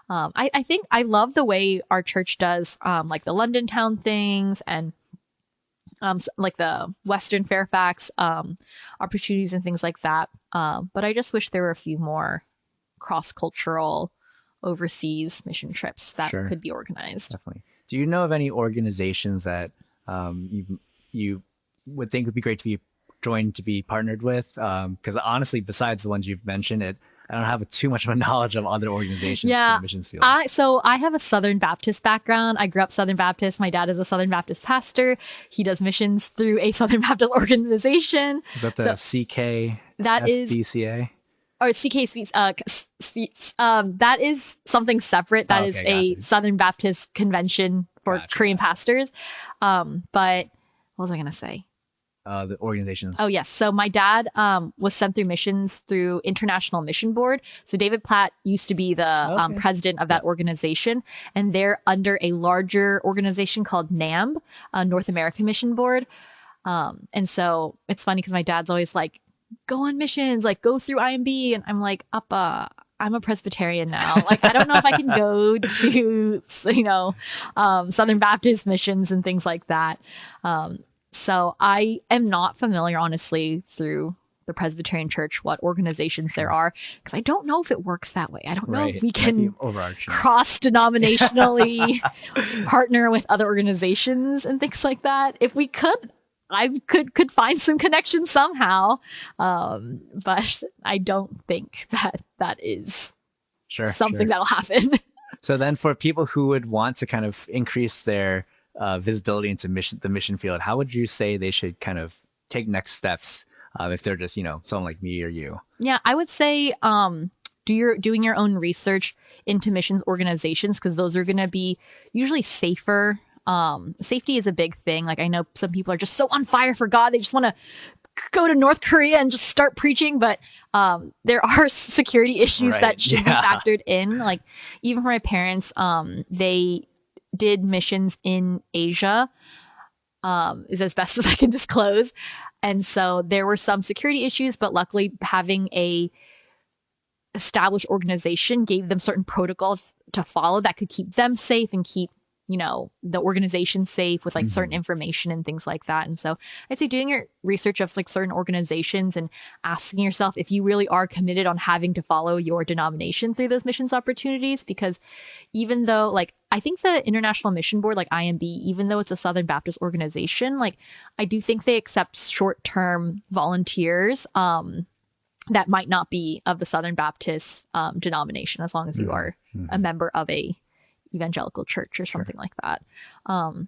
I think I love the way our church does like the London Town things and like the Western Fairfax opportunities and things like that. But I just wish there were a few more cross-cultural overseas mission trips that Sure. could be organized. Definitely. Do you know of any organizations that you would think would be great to be joined to be partnered with? Because honestly, besides the ones you've mentioned, I don't have too much of a knowledge of other organizations in the missions field. So I have a Southern Baptist background. I grew up Southern Baptist. My dad is a Southern Baptist pastor. He does missions through a Southern Baptist organization. Is that the CK? That is SBCA? or CKC. That is something separate. That is a gotcha. Southern Baptist convention for Gotcha. Korean pastors. But what was I going to say? The organizations. Oh, yes. So my dad was sent through missions through International Mission Board. So David Platt used to be the Okay. president of that Yep. organization, and they're under a larger organization called NAMB, North American Mission Board. And so it's funny because my dad's always like, go on missions, like go through IMB. And I'm like, Appa, I'm a Presbyterian now. Like, I don't know if I can go to, Southern Baptist missions and things like that. So I am not familiar, honestly, through the Presbyterian Church, what organizations there Sure. are, because I don't know if it works that way. I don't know if Right. we Might be can overarching. cross denominationally partner with other organizations and things like that. If we could, I could find some connections somehow. But I don't think that is Sure. something Sure. that'll happen. So then, for people who would want to kind of increase their visibility into the mission field, how would you say they should kind of take next steps if they're just someone like me or you? Yeah, I would say doing your own research into missions organizations, because those are going to be usually safer. Safety is a big thing. Like, I know some people are just so on fire for God, they just want to go to North Korea and just start preaching, but there are security issues Right. that should be Yeah. factored in. Like, even for my parents, they did missions in Asia, is as best as I can disclose. And so there were some security issues, but luckily having a established organization gave them certain protocols to follow that could keep them safe and keep the organization safe with like certain information and things like that. And so I'd say doing your research of like certain organizations and asking yourself if you really are committed on having to follow your denomination through those missions opportunities, because even though like I think the International Mission Board, like IMB, even though it's a Southern Baptist organization, like I do think they accept short-term volunteers that might not be of the Southern Baptist denomination, as long as you are a member of a evangelical church or something like that.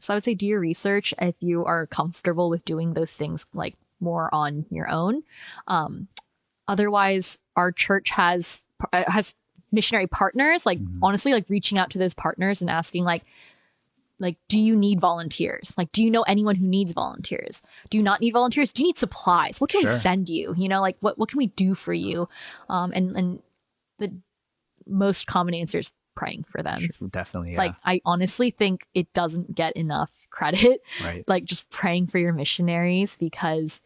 So I would say do your research if you are comfortable with doing those things like more on your own. Otherwise, our church has missionary partners. Like honestly, like reaching out to those partners and asking like, do you need volunteers? Like, do you know anyone who needs volunteers? Do you not need volunteers? Do you need supplies? What can we Sure. send you? Like what can we do for you? And the most common answer is praying for them. Sure, definitely. Yeah. Like, I honestly think it doesn't get enough credit. Right. Like, just praying for your missionaries, because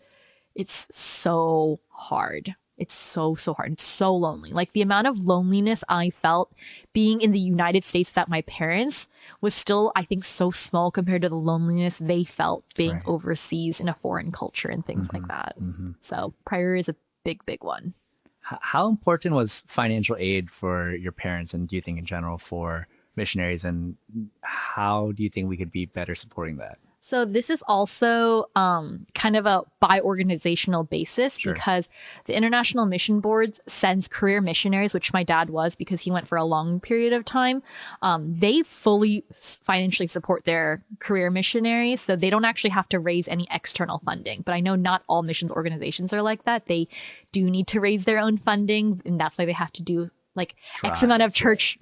it's so hard. It's so hard. It's so lonely. Like, the amount of loneliness I felt being in the United States that my parents was still, I think, so small compared to the loneliness they felt being Right. overseas in a foreign culture and things like that. So prayer is a big one. How important was financial aid for your parents, and do you think in general for missionaries, and how do you think we could be better supporting that? So this is also kind of a by organizational basis, Sure. because the International Mission Boards sends career missionaries, which my dad was because he went for a long period of time. They fully financially support their career missionaries, so they don't actually have to raise any external funding. But I know not all missions organizations are like that. They do need to raise their own funding, and that's why they have to do like X amount of church,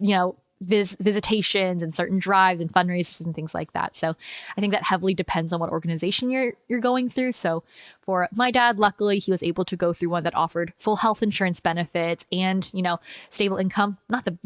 visitations and certain drives and fundraisers and things like that. So I think that heavily depends on what organization you're going through. So for my dad, luckily he was able to go through one that offered full health insurance benefits and, stable income. Not the,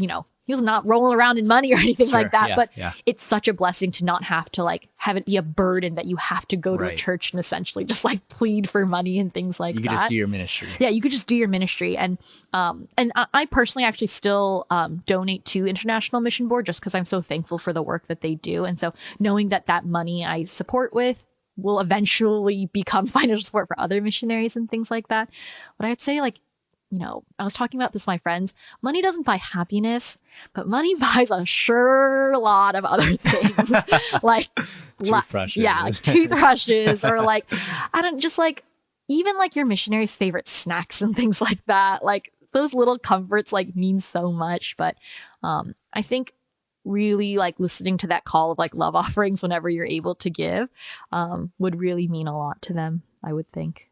he was not rolling around in money or anything Sure, like that, yeah, but yeah. it's such a blessing to not have to like have it be a burden that you have to go to a Right. church and essentially just like plead for money and things like You that. could just do your ministry. Yeah, you could just do your ministry. And I personally actually still donate to International Mission Board just because I'm so thankful for the work that they do. And so knowing that money I support with will eventually become financial support for other missionaries and things like that. But I'd say like, I was talking about this with my friends. Money doesn't buy happiness, but money buys a sure lot of other things. Like Toothbrushes. yeah, like toothbrushes or like, I don't just like, even like your missionary's favorite snacks and things like that. Like those little comforts like mean so much. But I think really like listening to that call of like love offerings whenever you're able to give would really mean a lot to them, I would think.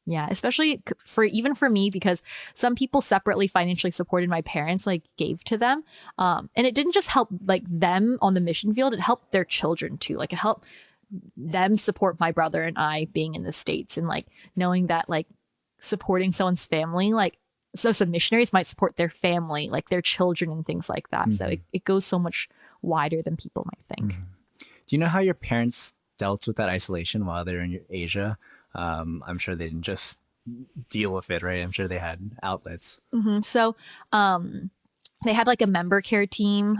Yeah, especially for me, because some people separately financially supported my parents, like gave to them. And it didn't just help like them on the mission field, it helped their children too. Like it helped them support my brother and I being in the States, and like knowing that like supporting someone's family, like so some missionaries might support their family, like their children and things like that. So it goes so much wider than people might think. Do you know how your parents dealt with that isolation while they're in Asia? I'm sure they didn't just deal with it, right? I'm sure they had outlets. So they had like a member care team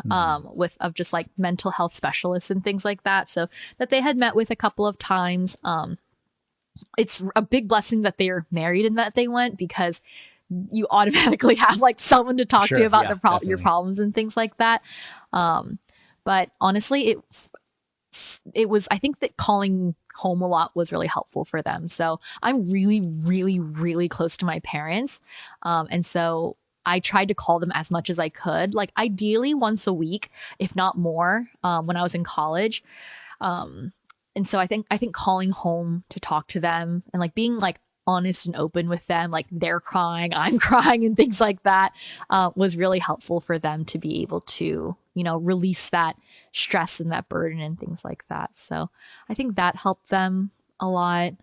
with of just like mental health specialists and things like that. So that they had met with a couple of times. It's a big blessing that they are married and that they went, because you automatically have like someone to talk to Sure, about yeah, your definitely. problems and things like that. But honestly, it was, I think that calling home a lot was really helpful for them. So I'm really, really, really close to my parents. And so I tried to call them as much as I could, like ideally once a week, if not more, when I was in college. And so I think calling home to talk to them and like being like honest and open with them, like they're crying, I'm crying, and things like that, was really helpful for them to be able to, release that stress and that burden and things like that. So I think that helped them a lot.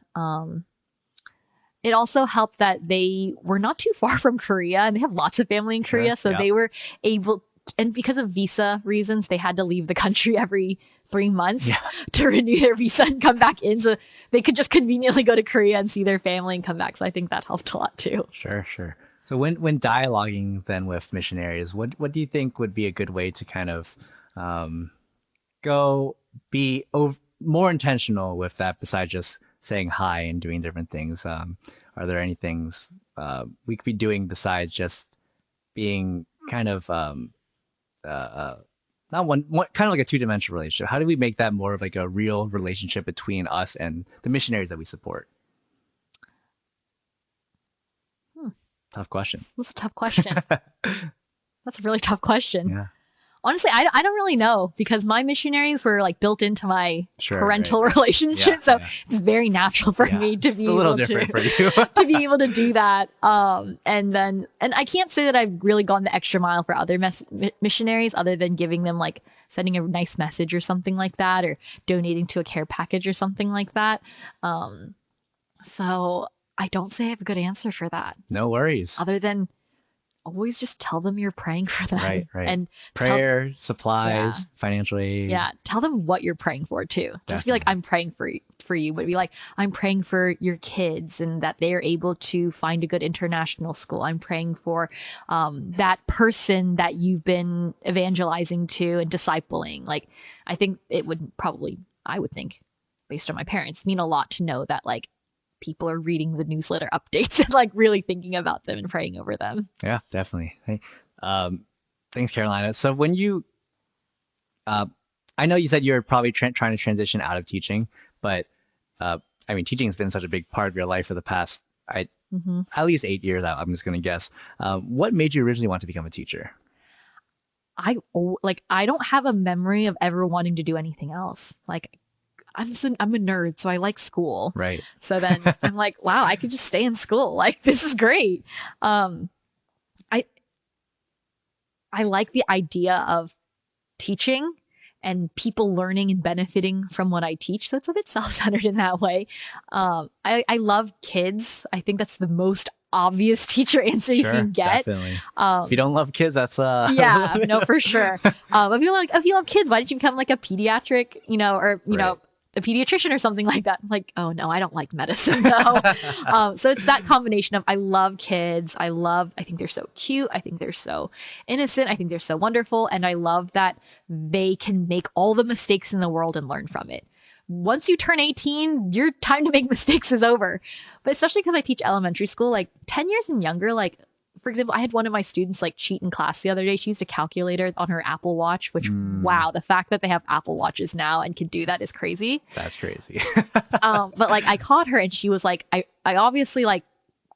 It also helped that they were not too far from Korea, and they have lots of family in Sure, Korea. So yeah. they were able, and because of visa reasons, they had to leave the country every 3 months Yeah, to renew their visa and come back in. So they could just conveniently go to Korea and see their family and come back. So I think that helped a lot too. sure, sure. So when dialoguing then with missionaries, what do you think would be a good way to kind of um, go be more intentional with that besides just saying hi and doing different things? Are there any things we could be doing besides just being kind of not one kind of like a two-dimensional relationship? How do we make that more of like a real relationship between us and the missionaries that we support? Hmm, Tough question. that's a tough question. That's a really tough question. Yeah, Honestly, I don't really know, because my missionaries were like built into my sure, right, parental right. Yeah, relationship. So yeah, it's very natural for yeah. me to It's a be little able different to for you. do that. And I can't say that I've really gone the extra mile for other missionaries, other than giving them like sending a nice message or something like that, or donating to a care package or something like that. So I don't say I have a good answer for that, No worries. other than always just tell them you're praying for Right, them right. and tell, Prayer, yeah, supplies, financial aid. yeah, tell them what you're praying for too. Don't just be like, Definitely. I'm praying for you, but be like, I'm praying for your kids and that they are able to find a good international school. I'm praying for that person that you've been evangelizing to and discipling. Like, I think it would probably, I would think, based on my parents, mean a lot to know that like people are reading the newsletter updates and like really thinking about them and praying over them. Yeah, definitely. Hey, um, thanks, Carolina. So when you, uh, I know you said you're probably trying to transition out of teaching, but uh, I mean, teaching has been such a big part of your life for the past, Mm-hmm. at least 8 years. I'm just going to guess. What made you originally want to become a teacher? I don't have a memory of ever wanting to do anything else. Like I'm a nerd, so I like school. Right. So then I'm like, wow, I could just stay in school. Like this is great. Um, I I like the idea of teaching and people learning and benefiting from what I teach. So it's a bit self-centered in that way. I love kids. I think that's the most obvious teacher answer you Sure, can get. definitely. If you Um, don't love kids, that's a little yeah, bit no, for sure. If you love kids, why didn't you become like a pediatric, or right. a pediatrician or something like that? I'm like, oh no, I don't like medicine though. So it's that combination of I love kids. I think they're so cute. I think they're so innocent. I think they're so wonderful, and I love that they can make all the mistakes in the world and learn from it. Once you turn 18, your time to make mistakes is over. But especially because I teach elementary school, like 10 years and younger, like for example, I had one of my students like cheat in class the other day. She used a calculator on her Apple Watch, which wow, the fact that they have Apple Watches now and can do that is crazy. That's crazy. But like I caught her and she was like, I obviously like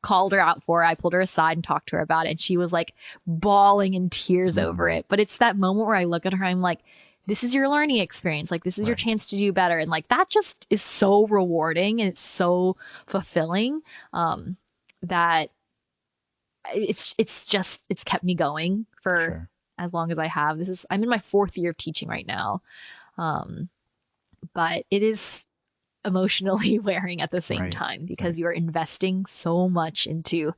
called her out for it. I pulled her aside and talked to her about it, and she was like bawling in tears over it. But it's that moment where I look at her, I'm like, this is your learning experience. Like this is your Right. chance to do better. And like that just is so rewarding and it's so fulfilling. That it's kept me going for Sure. as long as I have. I'm in my fourth year of teaching right now. Um, but it is emotionally wearing at the same Right. time Right. because you're investing so much into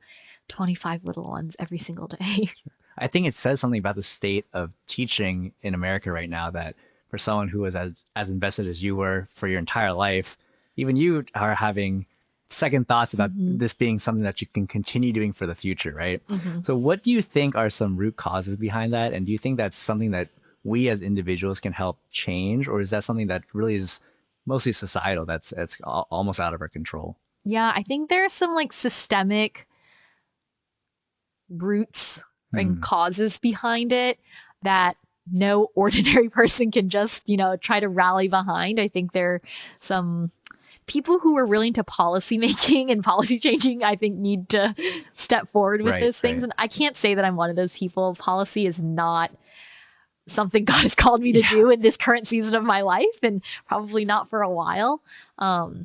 25 little ones every single day. I think it says something about the state of teaching in America right now that for someone who was as invested as you were for your entire life, even you are having second thoughts about Mm-hmm. this being something that you can continue doing for the future, right? Mm-hmm. So, what do you think are some root causes behind that? And do you think that's something that we as individuals can help change? Or is that something that really is mostly societal that's almost out of our control? Yeah, I think there's some like systemic roots and Hmm. causes behind it that no ordinary person can just, try to rally behind. I think there are some people who are really into policy making and policy changing, I think, need to step forward with Right, those things. right. And I can't say that I'm one of those people. Policy is not something God has called me to Yeah, do in this current season of my life, and probably not for a while. But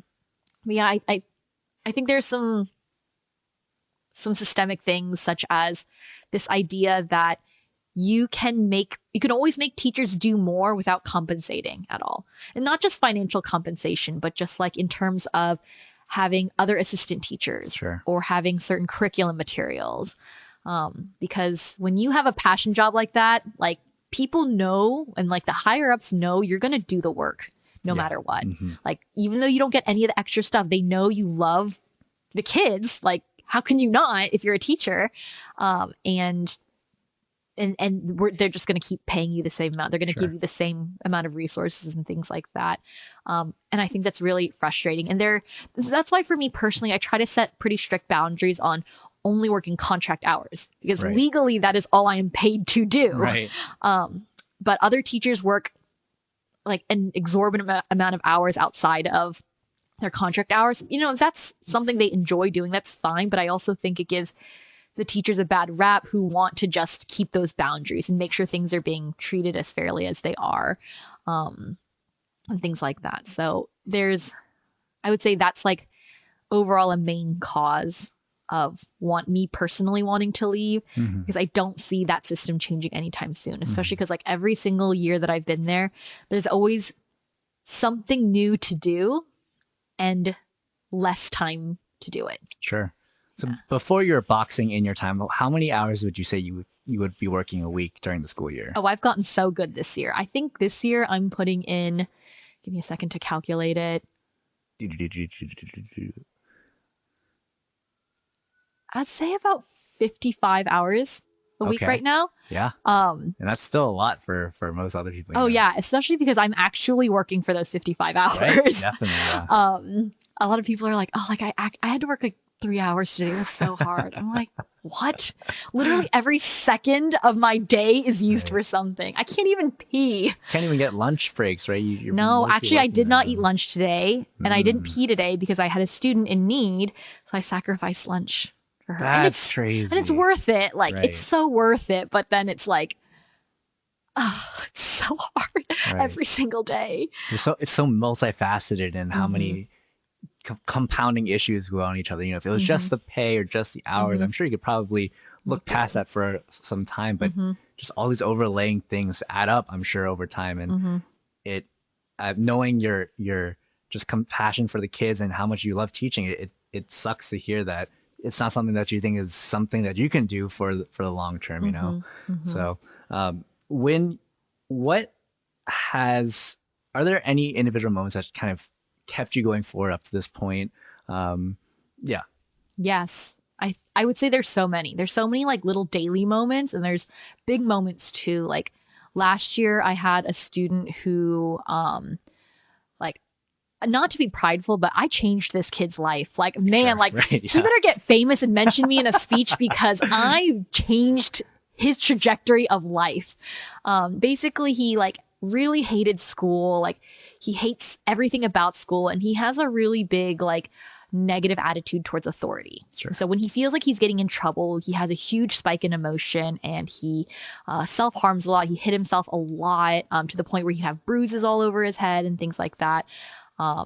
yeah, I think there's some systemic things such as this idea that you can always make teachers do more without compensating at all. And not just financial compensation, but just like in terms of having other assistant teachers sure. or having certain curriculum materials. Because when you have a passion job like that, like people know and like the higher ups know you're going to do the work no Yeah. matter what. Hmm. Like even though you don't get any of the extra stuff, they know you love the kids. Like how can you not if you're a teacher? And they're just going to keep paying you the same amount. They're going to give Sure. you the same amount of resources and things like that. And I think that's really frustrating. And that's why for me personally, I try to set pretty strict boundaries on only working contract hours because Right. legally that is all I am paid to do. Right. But other teachers work like an exorbitant amount of hours outside of their contract hours. If that's something they enjoy doing, that's fine. But I also think it gives the teachers a bad rap who want to just keep those boundaries and make sure things are being treated as fairly as they are, and things like that. So I would say that's like overall a main cause of me personally wanting to leave Hmm. because I don't see that system changing anytime soon, especially Hmm. because like every single year that I've been there, there's always something new to do and less time to do it. Sure. So Yeah. before you were boxing in your time, how many hours would you say you would be working a week during the school year? Oh, I've gotten so good this year. I think this year I'm putting in, give me a second to calculate it. I'd say about 55 hours a week Okay. right now. Yeah. Um, And that's still a lot for most other people, oh yeah, especially because I'm actually working for those 55 Right? hours. Definitely, yeah. A lot of people are like, oh, like I had to work like 3 hours today. It was so hard. I'm like, what? Literally every second of my day is used Right. for something. I can't even pee. Can't even get lunch breaks, right? You're No, mostly actually, I working did there, not huh? eat lunch today, and I didn't Mm. pee today because I had a student in need, so I sacrificed lunch for her. And That's it's crazy. worth it. Like it's Right. so worth it, but then it's like, oh, it's so hard Right. every single day. It's so multifaceted and how Mm-hmm. many compounding issues go on each other. If it was Mm-hmm. just the pay or just the hours, Mm-hmm. I'm sure you could probably look past that for some time. But Mm-hmm. just all these overlaying things add up, I'm sure, over time. And Mm-hmm. it, knowing your just compassion for the kids and how much you love teaching, it sucks to hear that it's not something that you think is something that you can do for the long term. Mm-hmm. Mm-hmm. So when what has are there any individual moments that kind of kept you going forward up to this point? Um, yeah, Yes. I would say there's so many. There's so many like little daily moments and there's big moments too. Like last year I had a student who like not to be prideful, but I changed this kid's life. Like, man, sure, like right, he yeah, better get famous and mention me in a speech because I changed his trajectory of life. Basically, he like really hated school. Like, he hates everything about school, and he has a really big like negative attitude towards authority. sure, So when he feels like he's getting in trouble, he has a huge spike in emotion, and he self harms a lot. He hit himself a lot to the point where he'd have bruises all over his head and things like that.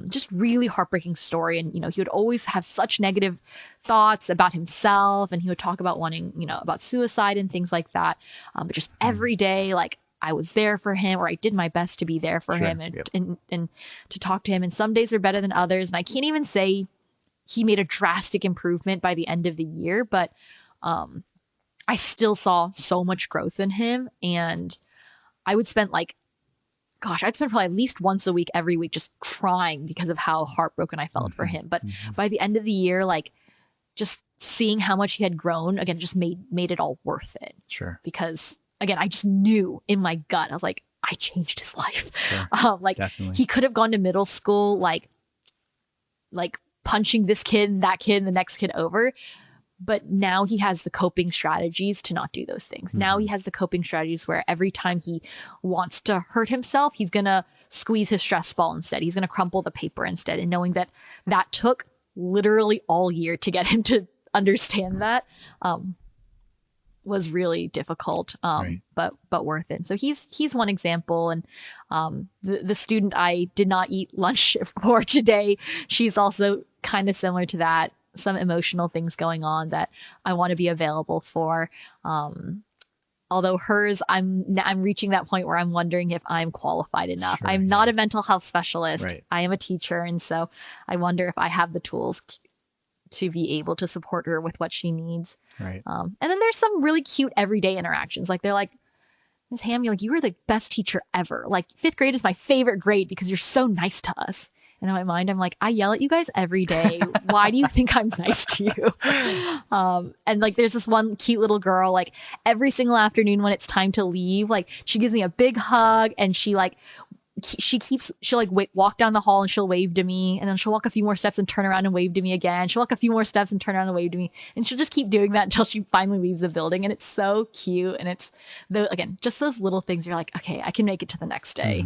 Just really heartbreaking story. And, he would always have such negative thoughts about himself. And he would talk about wanting, about suicide and things like that. But just every day, like I was there for him, or I did my best to be there for Sure. him, and, Yep. and to talk to him. And some days are better than others. And I can't even say he made a drastic improvement by the end of the year, but I still saw so much growth in him. And I would spend like, gosh, I'd spend probably at least once a week, every week, just crying because of how heartbroken I felt for him. But by the end of the year, like just seeing how much he had grown again, just made it all worth it. Sure. Because again, I just knew in my gut, I was like, I changed his life. Sure. Like Definitely. he could have gone to middle school, like punching this kid, and the next kid over. But now he has the coping strategies to not do those things. Now he has the coping strategies where every time he wants to hurt himself, he's going to squeeze his stress ball instead. He's going to crumple the paper instead. And knowing that that took literally all year to get him to understand that was really difficult, Right. but worth it. So he's one example. And the student I did not eat lunch for today, she's also kind of similar to that. Some emotional things going on that I want to be available for. Although hers, I'm reaching that point where I'm wondering if I'm qualified enough. Sure, I'm not a mental health specialist. Right. I am a teacher, and so I wonder if I have the tools to be able to support her with what she needs. Right. And then there's some really cute everyday interactions. Like they're like, Miss Ham, you're like, you were the best teacher ever. Like fifth grade is my favorite grade because you're so nice to us. And in my mind, I'm like, I yell at you guys every day. Why do you think I'm nice to you? And like, there's this one cute little girl, like every single afternoon when it's time to leave, like she gives me a big hug and she'll walk down the hall and she'll wave to me. And then she'll walk a few more steps and turn around and wave to me again. She'll walk a few more steps and turn around and wave to me. And she'll just keep doing that until she finally leaves the building. And it's so cute. And it's again, just those little things. You're like, okay, I can make it to the next day.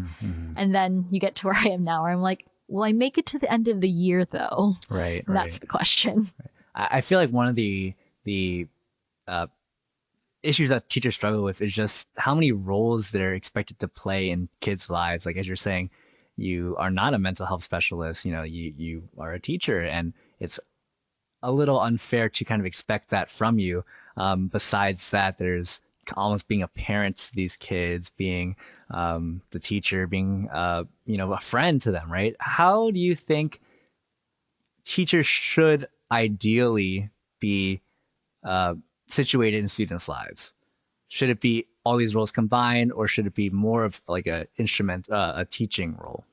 And then you get to where I am now, where I'm like, will I make it to the end of the year though? Right. And that's the question. I feel like one of the issues that teachers struggle with is just how many roles they're expected to play in kids' lives. Like, as you're saying, you are not a mental health specialist, you are a teacher, and it's a little unfair to kind of expect that from you. Besides that, there's almost being a parent to these kids, being the teacher, being a friend to them, right? How do you think teachers should ideally be situated in students' lives? Should it be all these roles combined, or should it be more of like a teaching role?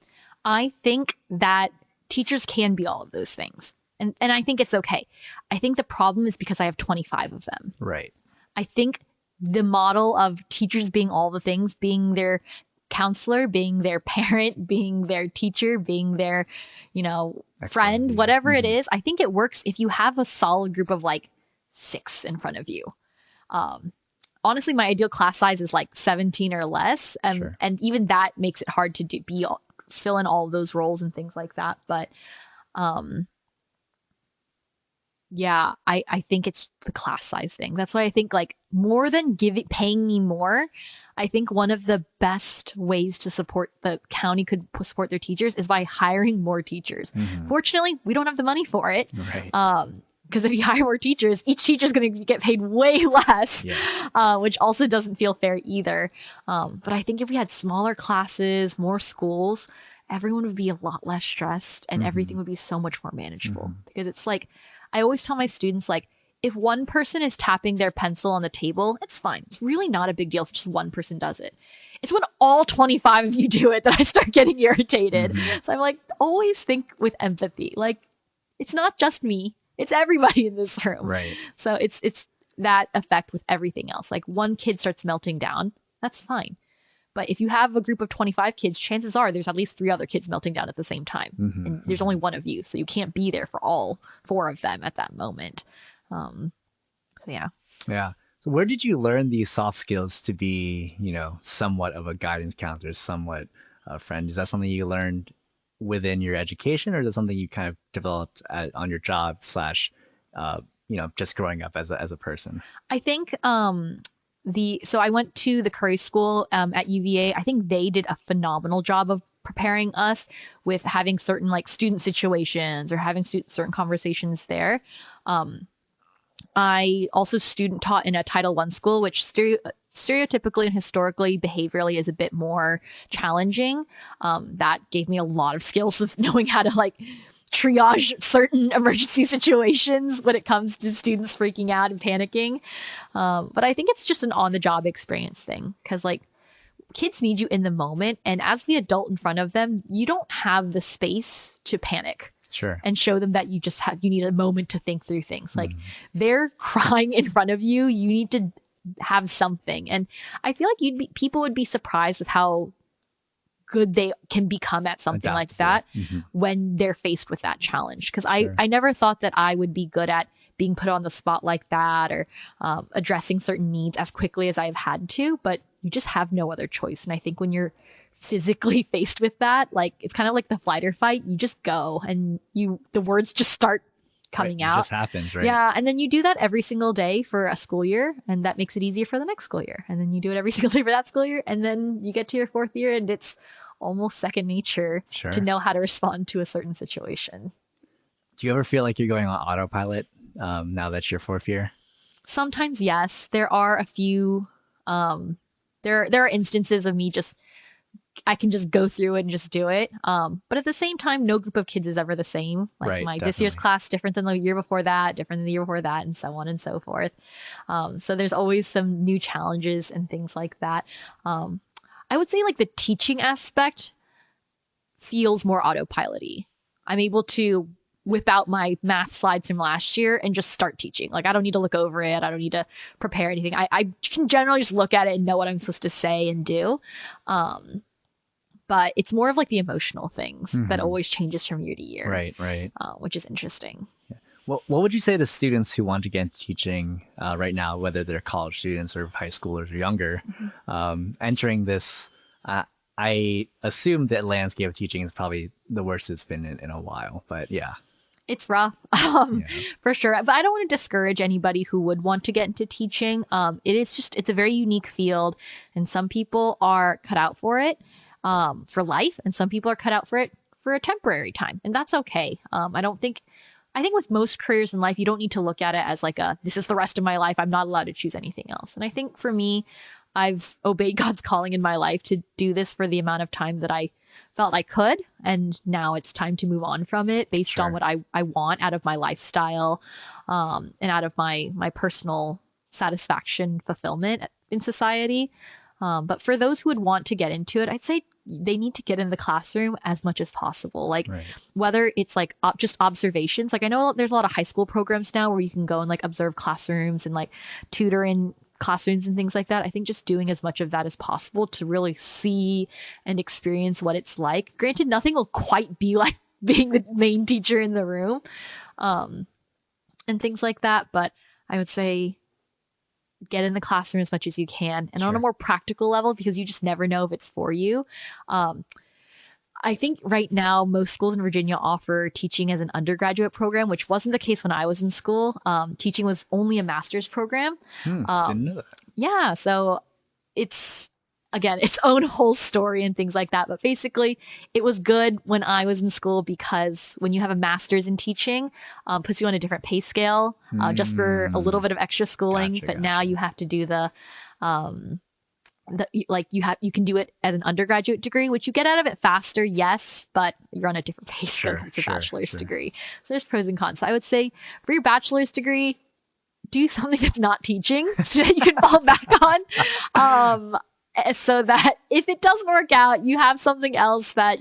I think that teachers can be all of those things. And I think it's okay. I think the problem is because I have 25 of them. Right. I think the model of teachers being all the things, being their counselor, being their parent, being their teacher, being their, friend, whatever it is, I think it works if you have a solid group of like 6 in front of you. Honestly, my ideal class size is like 17 or less. Sure. And even that makes it hard to fill in all of those roles and things like that. But yeah, I think it's the class size thing. That's why I think like more than paying me more, I think one of the best ways to support the county could support their teachers is by hiring more teachers. Fortunately, we don't have the money for it. Right. Because if you hire more teachers, each teacher is going to get paid way less, which also doesn't feel fair either. But I think if we had smaller classes, more schools, everyone would be a lot less stressed and everything would be so much more manageable. Because it's like, I always tell my students, like, if one person is tapping their pencil on the table, it's fine. It's really not a big deal if just one person does it. It's when all 25 of you do it that I start getting irritated. So I'm like, always think with empathy. Like, it's not just me. It's everybody in this room. Right. So it's that effect with everything else. Like one kid starts melting down, that's fine. But if you have a group of 25 kids, chances are there's at least 3 other kids melting down at the same time. And there's only one of you. So you can't be there for all 4 of them at that moment. So yeah. Yeah. So where did you learn these soft skills to be, somewhat of a guidance counselor, somewhat a friend? Is that something you learned within your education, or is it something you kind of developed on your job / just growing up as a person? I think so I went to the Curry School at UVA. I think they did a phenomenal job of preparing us with having certain like student situations or having certain conversations there. I also student taught in a Title I school, which stereotypically and historically, behaviorally is a bit more challenging. That gave me a lot of skills with knowing how to like triage certain emergency situations when it comes to students freaking out and panicking. But I think it's just an on the job experience thing because like kids need you in the moment. And as the adult in front of them, you don't have the space to panic. Sure. And show them that you need a moment to think through things. Like they're crying in front of you. You need to have something. And I feel like people would be surprised with how good they can become at something like that when they're faced with that challenge. Because I never thought that I would be good at being put on the spot like that or addressing certain needs as quickly as I've had to, but you just have no other choice. And I think when you're physically faced with that, like it's kind of like the flight or fight, you just go and the words just start coming out. It just happens, right? Yeah. And then you do that every single day for a school year, and that makes it easier for the next school year. And then you do it every single day for that school year. And then you get to your fourth year and it's almost second nature to know how to respond to a certain situation. Do you ever feel like you're going on autopilot now that you're fourth year? Sometimes, yes. There are a few, there are instances of me I can just go through it and just do it. But at the same time, no group of kids is ever the same. Like this year's class different than the year before that, different than the year before that, and so on and so forth. So there's always some new challenges and things like that. I would say like the teaching aspect feels more autopilot-y. I'm able to whip out my math slides from last year and just start teaching. Like I don't need to look over it. I don't need to prepare anything. I can generally just look at it and know what I'm supposed to say and do. But it's more of like the emotional things that always changes from year to year. Right. Which is interesting. Yeah. What would you say to students who want to get into teaching right now, whether they're college students or high schoolers or younger, entering this? I assume that landscape teaching is probably the worst it's been in a while, but yeah. It's rough, for sure. But I don't want to discourage anybody who would want to get into teaching. It's a very unique field, and some people are cut out for it for life, and some people are cut out for it for a temporary time, and that's okay. I think with most careers in life, you don't need to look at it as like this is the rest of my life. I'm not allowed to choose anything else. And I think for me, I've obeyed God's calling in my life to do this for the amount of time that I felt I could. And now it's time to move on from it based on what I want out of my lifestyle and out of my personal satisfaction, fulfillment in society. But for those who would want to get into it, I'd say they need to get in the classroom as much as possible. Like whether it's like just observations, like I know there's a lot of high school programs now where you can go and like observe classrooms and like tutor in classrooms and things like that. I think just doing as much of that as possible to really see and experience what it's like. Granted, nothing will quite be like being the main teacher in the room and things like that. But I would say get in the classroom as much as you can, and on a more practical level, because you just never know if it's for you. I think right now most schools in Virginia offer teaching as an undergraduate program, which wasn't the case when I was in school. Teaching was only a master's program. Didn't know that. Yeah, so it's again its own whole story and things like that. But basically, it was good when I was in school because when you have a master's in teaching, puts you on a different pay scale just for a little bit of extra schooling. But now you have to do you can do it as an undergraduate degree, which you get out of it faster, yes, but you're on a different pay scale because it's a bachelor's degree. So there's pros and cons. So I would say for your bachelor's degree, do something that's not teaching so that you can fall back on. So that if it doesn't work out, you have something else that,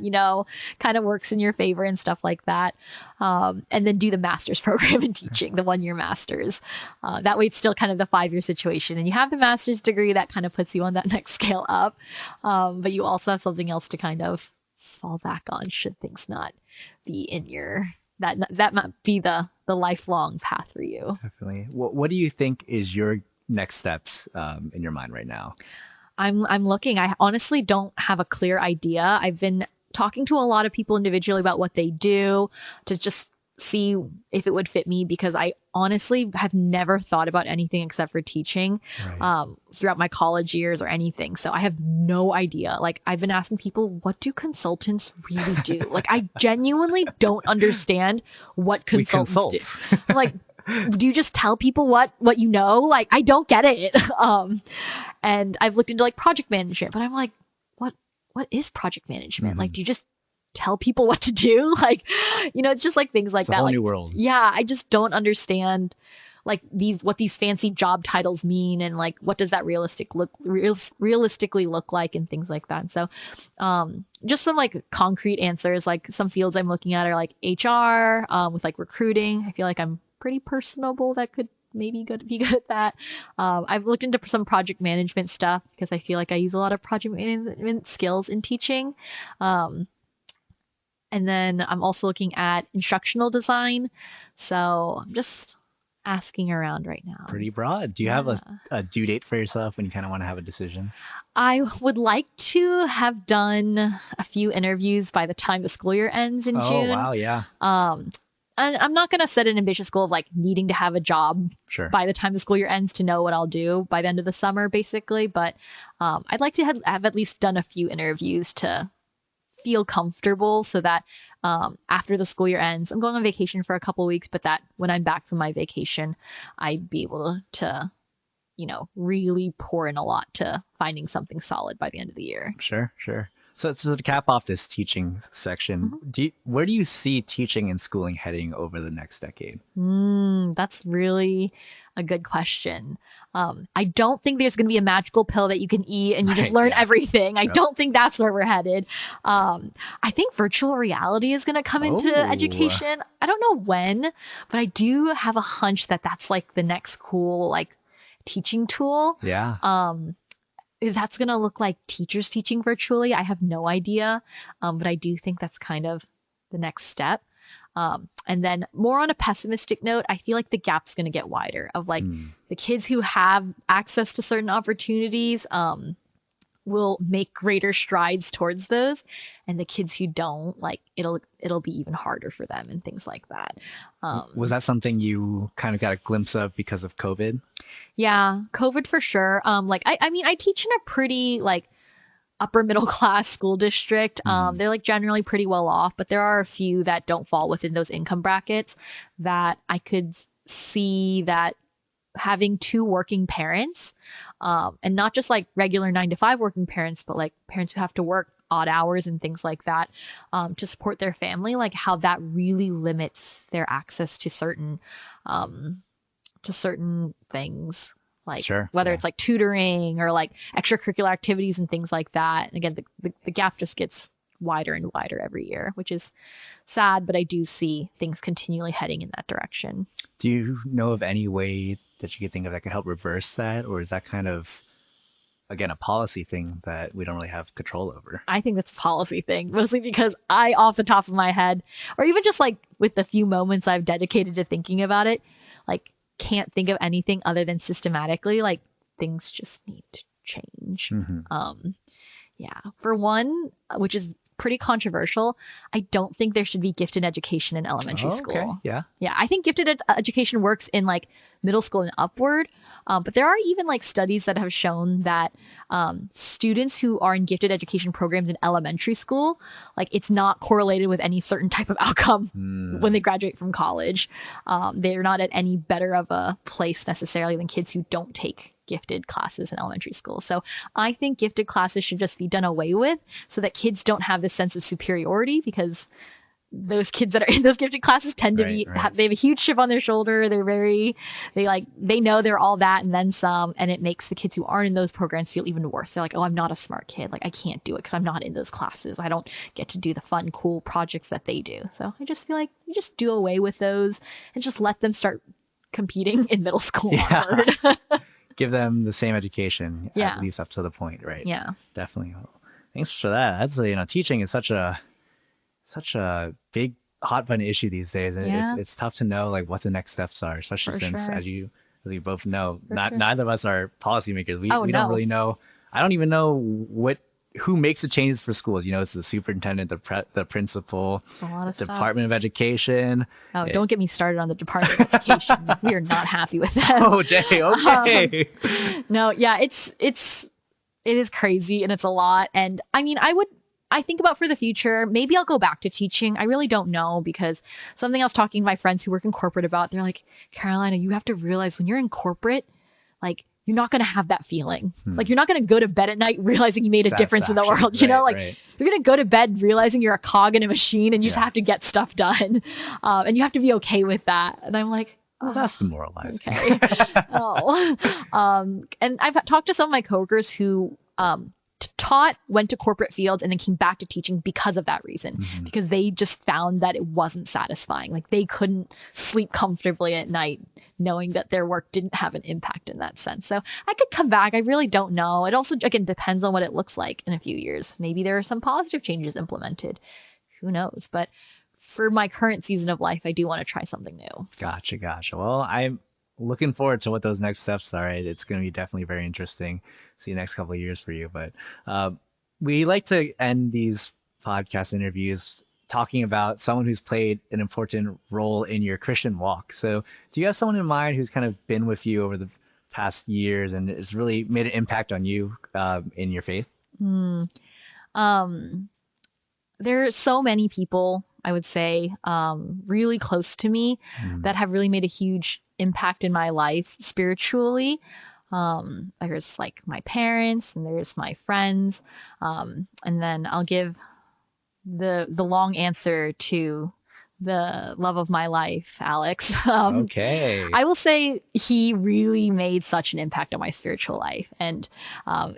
kind of works in your favor and stuff like that. And then do the master's program in teaching, the 1-year master's. That way it's still kind of the 5-year situation. And you have the master's degree that kind of puts you on that next scale up. But you also have something else to kind of fall back on should things not be in that might be the lifelong path for you. Definitely. What do you think is your next steps in your mind right now? I'm looking. I honestly don't have a clear idea. I've been talking to a lot of people individually about what they do to just see if it would fit me, because I honestly have never thought about anything except for teaching throughout my college years or anything. So I have no idea. Like I've been asking people, what do consultants really do? Like I genuinely don't understand what consultants do. I'm like, do you just tell people what you know? Like, I don't get it. And I've looked into like project management, but I'm like, what is project management? Like, do you just tell people what to do? Like, it's just like things like It's a that. whole Like, new world. yeah, I just don't understand like what these fancy job titles mean, and like what does that realistically look like, and things like that. So just some like concrete answers. Like some fields I'm looking at are like HR, with like recruiting. I feel like I'm pretty personable that could maybe be good at that. I've looked into some project management stuff because I feel like I use a lot of project management skills in teaching. And then I'm also looking at instructional design. So I'm just asking around right now. Pretty broad. Do you have a due date for yourself when you kind of want to have a decision? I would like to have done a few interviews by the time the school year ends in June. Oh, wow. Yeah. And I'm not going to set an ambitious goal of like needing to have a job Sure. by the time the school year ends to know what I'll do by the end of the summer, basically. But I'd like to have at least done a few interviews to feel comfortable so that after the school year ends, I'm going on vacation for a couple weeks, but that when I'm back from my vacation, I'd be able to, really pour in a lot to finding something solid by the end of the year. Sure, sure. So to cap off this teaching section, where do you see teaching and schooling heading over the next decade? That's really a good question. I don't think there's going to be a magical pill that you can eat and you just learn everything. I don't think that's where we're headed. I think virtual reality is going to come into education. I don't know when, but I do have a hunch that that's like the next cool like teaching tool. Yeah. If that's going to look like teachers teaching virtually, I have no idea. But I do think that's kind of the next step. And then more on a pessimistic note, I feel like the gap's going to get wider of like the kids who have access to certain opportunities will make greater strides towards those. And the kids who don't, like it'll be even harder for them and things like that. Was that something you kind of got a glimpse of because of COVID? Yeah, COVID for sure. Like I mean, I teach in a pretty like upper middle class school district. They're like generally pretty well off, but there are a few that don't fall within those income brackets that I could see that having two working parents, and not just like regular 9 to 5 working parents, but like parents who have to work odd hours and things like that, to support their family, like how that really limits their access to certain things. Like whether it's like tutoring or like extracurricular activities and things like that. And again, the gap just gets wider and wider every year, which is sad, but I do see things continually heading in that direction. Do you know of any way that you could think of that could help reverse that? Or is that kind of, again, a policy thing that we don't really have control over? I think that's a policy thing, mostly because I, off the top of my head, or even just like with the few moments I've dedicated to thinking about it, like can't think of anything other than systematically, like things just need to change. Yeah. For one, which is pretty controversial, I don't think there should be gifted education in elementary school. Yeah. Yeah. I think gifted education works in like middle school and upward. But there are even like studies that have shown that students who are in gifted education programs in elementary school, like it's not correlated with any certain type of outcome when they graduate from college. They're not at any better of a place necessarily than kids who don't take gifted classes in elementary school. So I think gifted classes should just be done away with so that kids don't have this sense of superiority, because those kids that are in those gifted classes tend to they have a huge chip on their shoulder. They know they're all that and then some, and it makes the kids who aren't in those programs feel even worse. They're like, oh, I'm not a smart kid. Like I can't do it because I'm not in those classes. I don't get to do the fun, cool projects that they do. So I just feel like you just do away with those and just let them start competing in middle school onward. Give them the same education, at least up to the point, right? Yeah, definitely. Thanks for that. That's teaching is such a big hot button issue these days. It's tough to know like what the next steps are, especially since as you both know, neither of us are policymakers. We don't really know. I don't even know who makes the changes for schools. It's the superintendent, the principal, Department of Education. Oh, don't get me started on the Department of Education. We are not happy with that. Oh, Jay, okay. No, yeah, it is crazy and it's a lot. And I mean, I I think about for the future, maybe I'll go back to teaching. I really don't know, because something I was talking to my friends who work in corporate about, they're like, Carolina, you have to realize when you're in corporate, like, you're not going to have that feeling. Like, you're not going to go to bed at night realizing you made a difference in the Satisfaction. world. You know, like, Right. you're going to go to bed realizing you're a cog in a machine and you just Yeah. have to get stuff done. And you have to be okay with that. And I'm like, Well, that's demoralizing. okay. Oh. And I've talked to some of my coworkers who taught, went to corporate fields, and then came back to teaching because of that reason, because they just found that it wasn't satisfying. Like, they couldn't sleep comfortably at night knowing that their work didn't have an impact in that sense. So I could come back. I really don't know. It also, again, depends on what it looks like in a few years. Maybe there are some positive changes implemented. Who knows? But for my current season of life, I do want to try something new. Gotcha. Well, I'm looking forward to what those next steps are. It's going to be definitely very interesting. See the next couple of years for you. But we like to end these podcast interviews talking about someone who's played an important role in your Christian walk. So do you have someone in mind who's kind of been with you over the past years and has really made an impact on you in your faith? There are so many people, I would say, really close to me that have really made a huge impact in my life spiritually. There's like my parents, and there's my friends. And then I'll give the long answer to the love of my life, Alex. Okay. I will say he really made such an impact on my spiritual life. And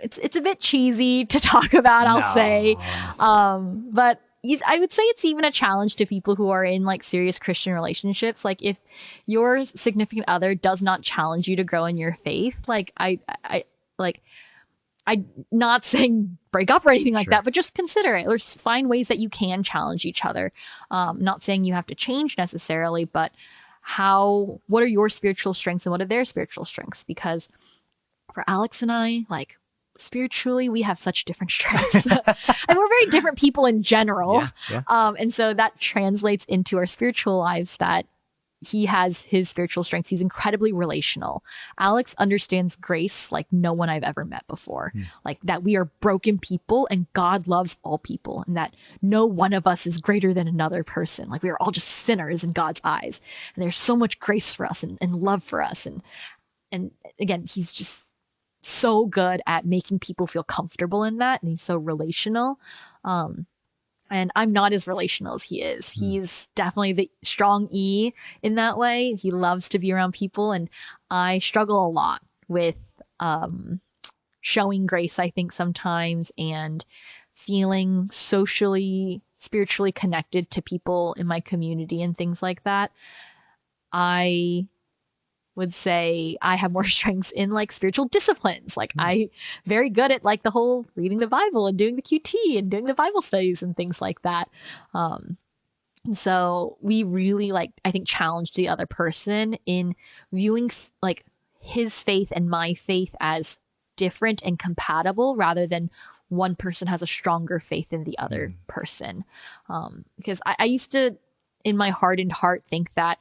it's a bit cheesy to talk about, I'll say. But I would say it's even a challenge to people who are in like serious Christian relationships. Like, if your significant other does not challenge you to grow in your faith, like I'm not saying break up or anything like that, but just consider it. Or find ways that you can challenge each other. Not saying you have to change necessarily, but what are your spiritual strengths and what are their spiritual strengths? Because for Alex and I, like, spiritually, we have such different strengths. And we're very different people in general. Yeah. And so that translates into our spiritual lives, that he has his spiritual strengths. He's incredibly relational. Alex understands grace like no one I've ever met before. Like, that we are broken people and God loves all people, and that no one of us is greater than another person. Like, we are all just sinners in God's eyes. And there's so much grace for us and love for us. And again, he's just so good at making people feel comfortable in that. And he's so relational. And I'm not as relational as he is. He's definitely the strong E in that way. He loves to be around people. And I struggle a lot with showing grace, I think, sometimes, and feeling socially, spiritually connected to people in my community and things like that. I would say I have more strengths in like spiritual disciplines. Like, I very good at like the whole reading the Bible and doing the QT and doing the Bible studies and things like that. And so we really, like, I think, challenged the other person in viewing like his faith and my faith as different and compatible, rather than one person has a stronger faith than the other person. Because I used to, in my hardened heart, think that,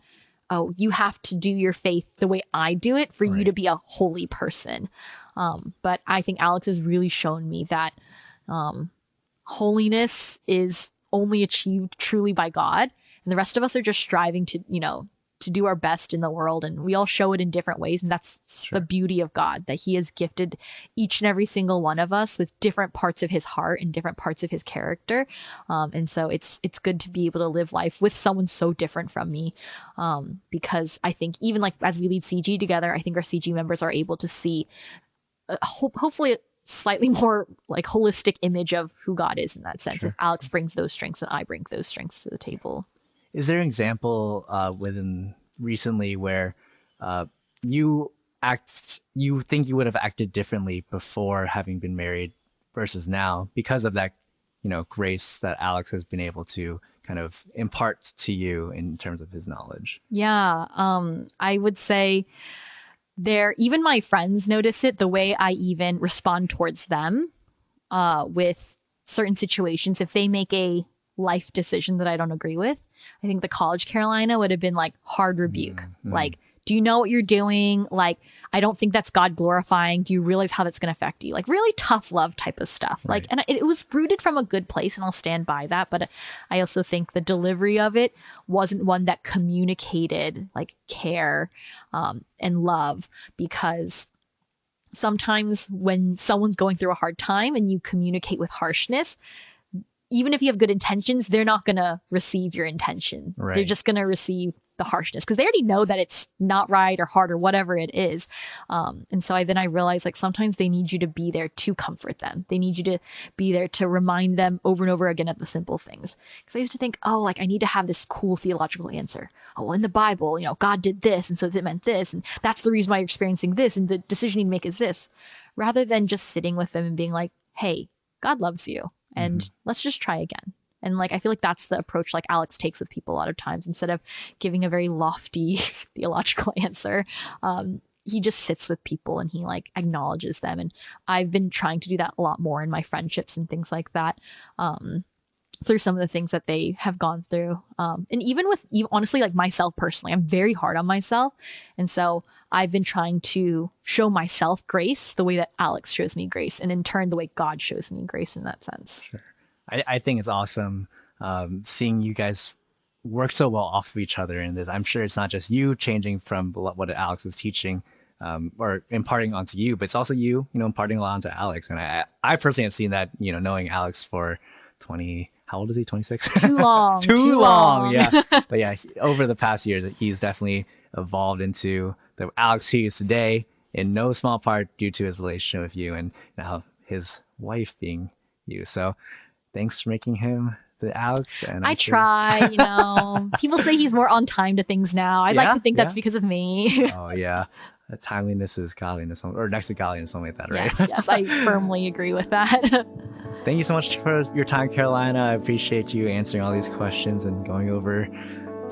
oh, you have to do your faith the way I do it for you to be a holy person. But I think Alex has really shown me that holiness is only achieved truly by God. And the rest of us are just striving to, to do our best in the world. And we all show it in different ways. And that's the beauty of God, that he has gifted each and every single one of us with different parts of his heart and different parts of his character. And so it's good to be able to live life with someone so different from me. Because I think even like as we lead CG together, I think our CG members are able to see hopefully a slightly more like holistic image of who God is in that sense. If Alex brings those strengths and I bring those strengths to the table. Is there an example within recently where you think you would have acted differently before having been married versus now because of that, grace that Alex has been able to kind of impart to you in terms of his knowledge? Yeah. I would say even my friends notice it, the way I even respond towards them with certain situations. If they make a life decision that I don't agree with, I think the college Carolina would have been like hard rebuke. Like, Do you know what you're doing? Like, I don't think that's God glorifying. Do you realize how that's going to affect you? Like, really tough love type of stuff. Like, Right. and it was rooted from a good place, and I'll stand by that. But I also think the delivery of it wasn't one that communicated like care and love, because sometimes when someone's going through a hard time and you communicate with harshness, even if you have good intentions, they're not going to receive your intention. Right. They're just going to receive the harshness because they already know that it's not right or hard or whatever it is. And so I realized like sometimes they need you to be there to comfort them. They need you to be there to remind them over and over again of the simple things. Because I used to think, oh, like I need to have this cool theological answer. Oh, well, in the Bible, God did this, and so it meant this, and that's the reason why you're experiencing this, and the decision you make is this. Rather than just sitting with them and being like, hey, God loves you. And let's just try again. And like, I feel like that's the approach like Alex takes with people a lot of times. Instead of giving a very lofty theological answer, he just sits with people and he like acknowledges them. And I've been trying to do that a lot more in my friendships and things like that. Through some of the things that they have gone through. And even with, honestly, like myself personally, I'm very hard on myself. And so I've been trying to show myself grace the way that Alex shows me grace. And in turn, the way God shows me grace in that sense. Sure. I think it's awesome seeing you guys work so well off of each other in this. I'm sure it's not just you changing from what Alex is teaching or imparting onto you, but it's also you imparting a lot onto Alex. And I personally have seen that, knowing Alex for 20, how old is he? 26? Too long. Too long. Yeah. But yeah, over the past years, he's definitely evolved into the Alex he is today, in no small part due to his relationship with you and now his wife being you. So thanks for making him the Alex. And I try, people say he's more on time to things now. I'd like to think that's because of me. Oh, yeah. Timeliness is godliness, or next to godliness, something like that, right? Yes, I firmly agree with that. Thank you so much for your time, Carolina. I appreciate you answering all these questions and going over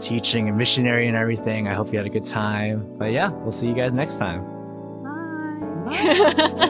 teaching and missionary and everything. I hope you had a good time. But yeah, we'll see you guys next time. Bye.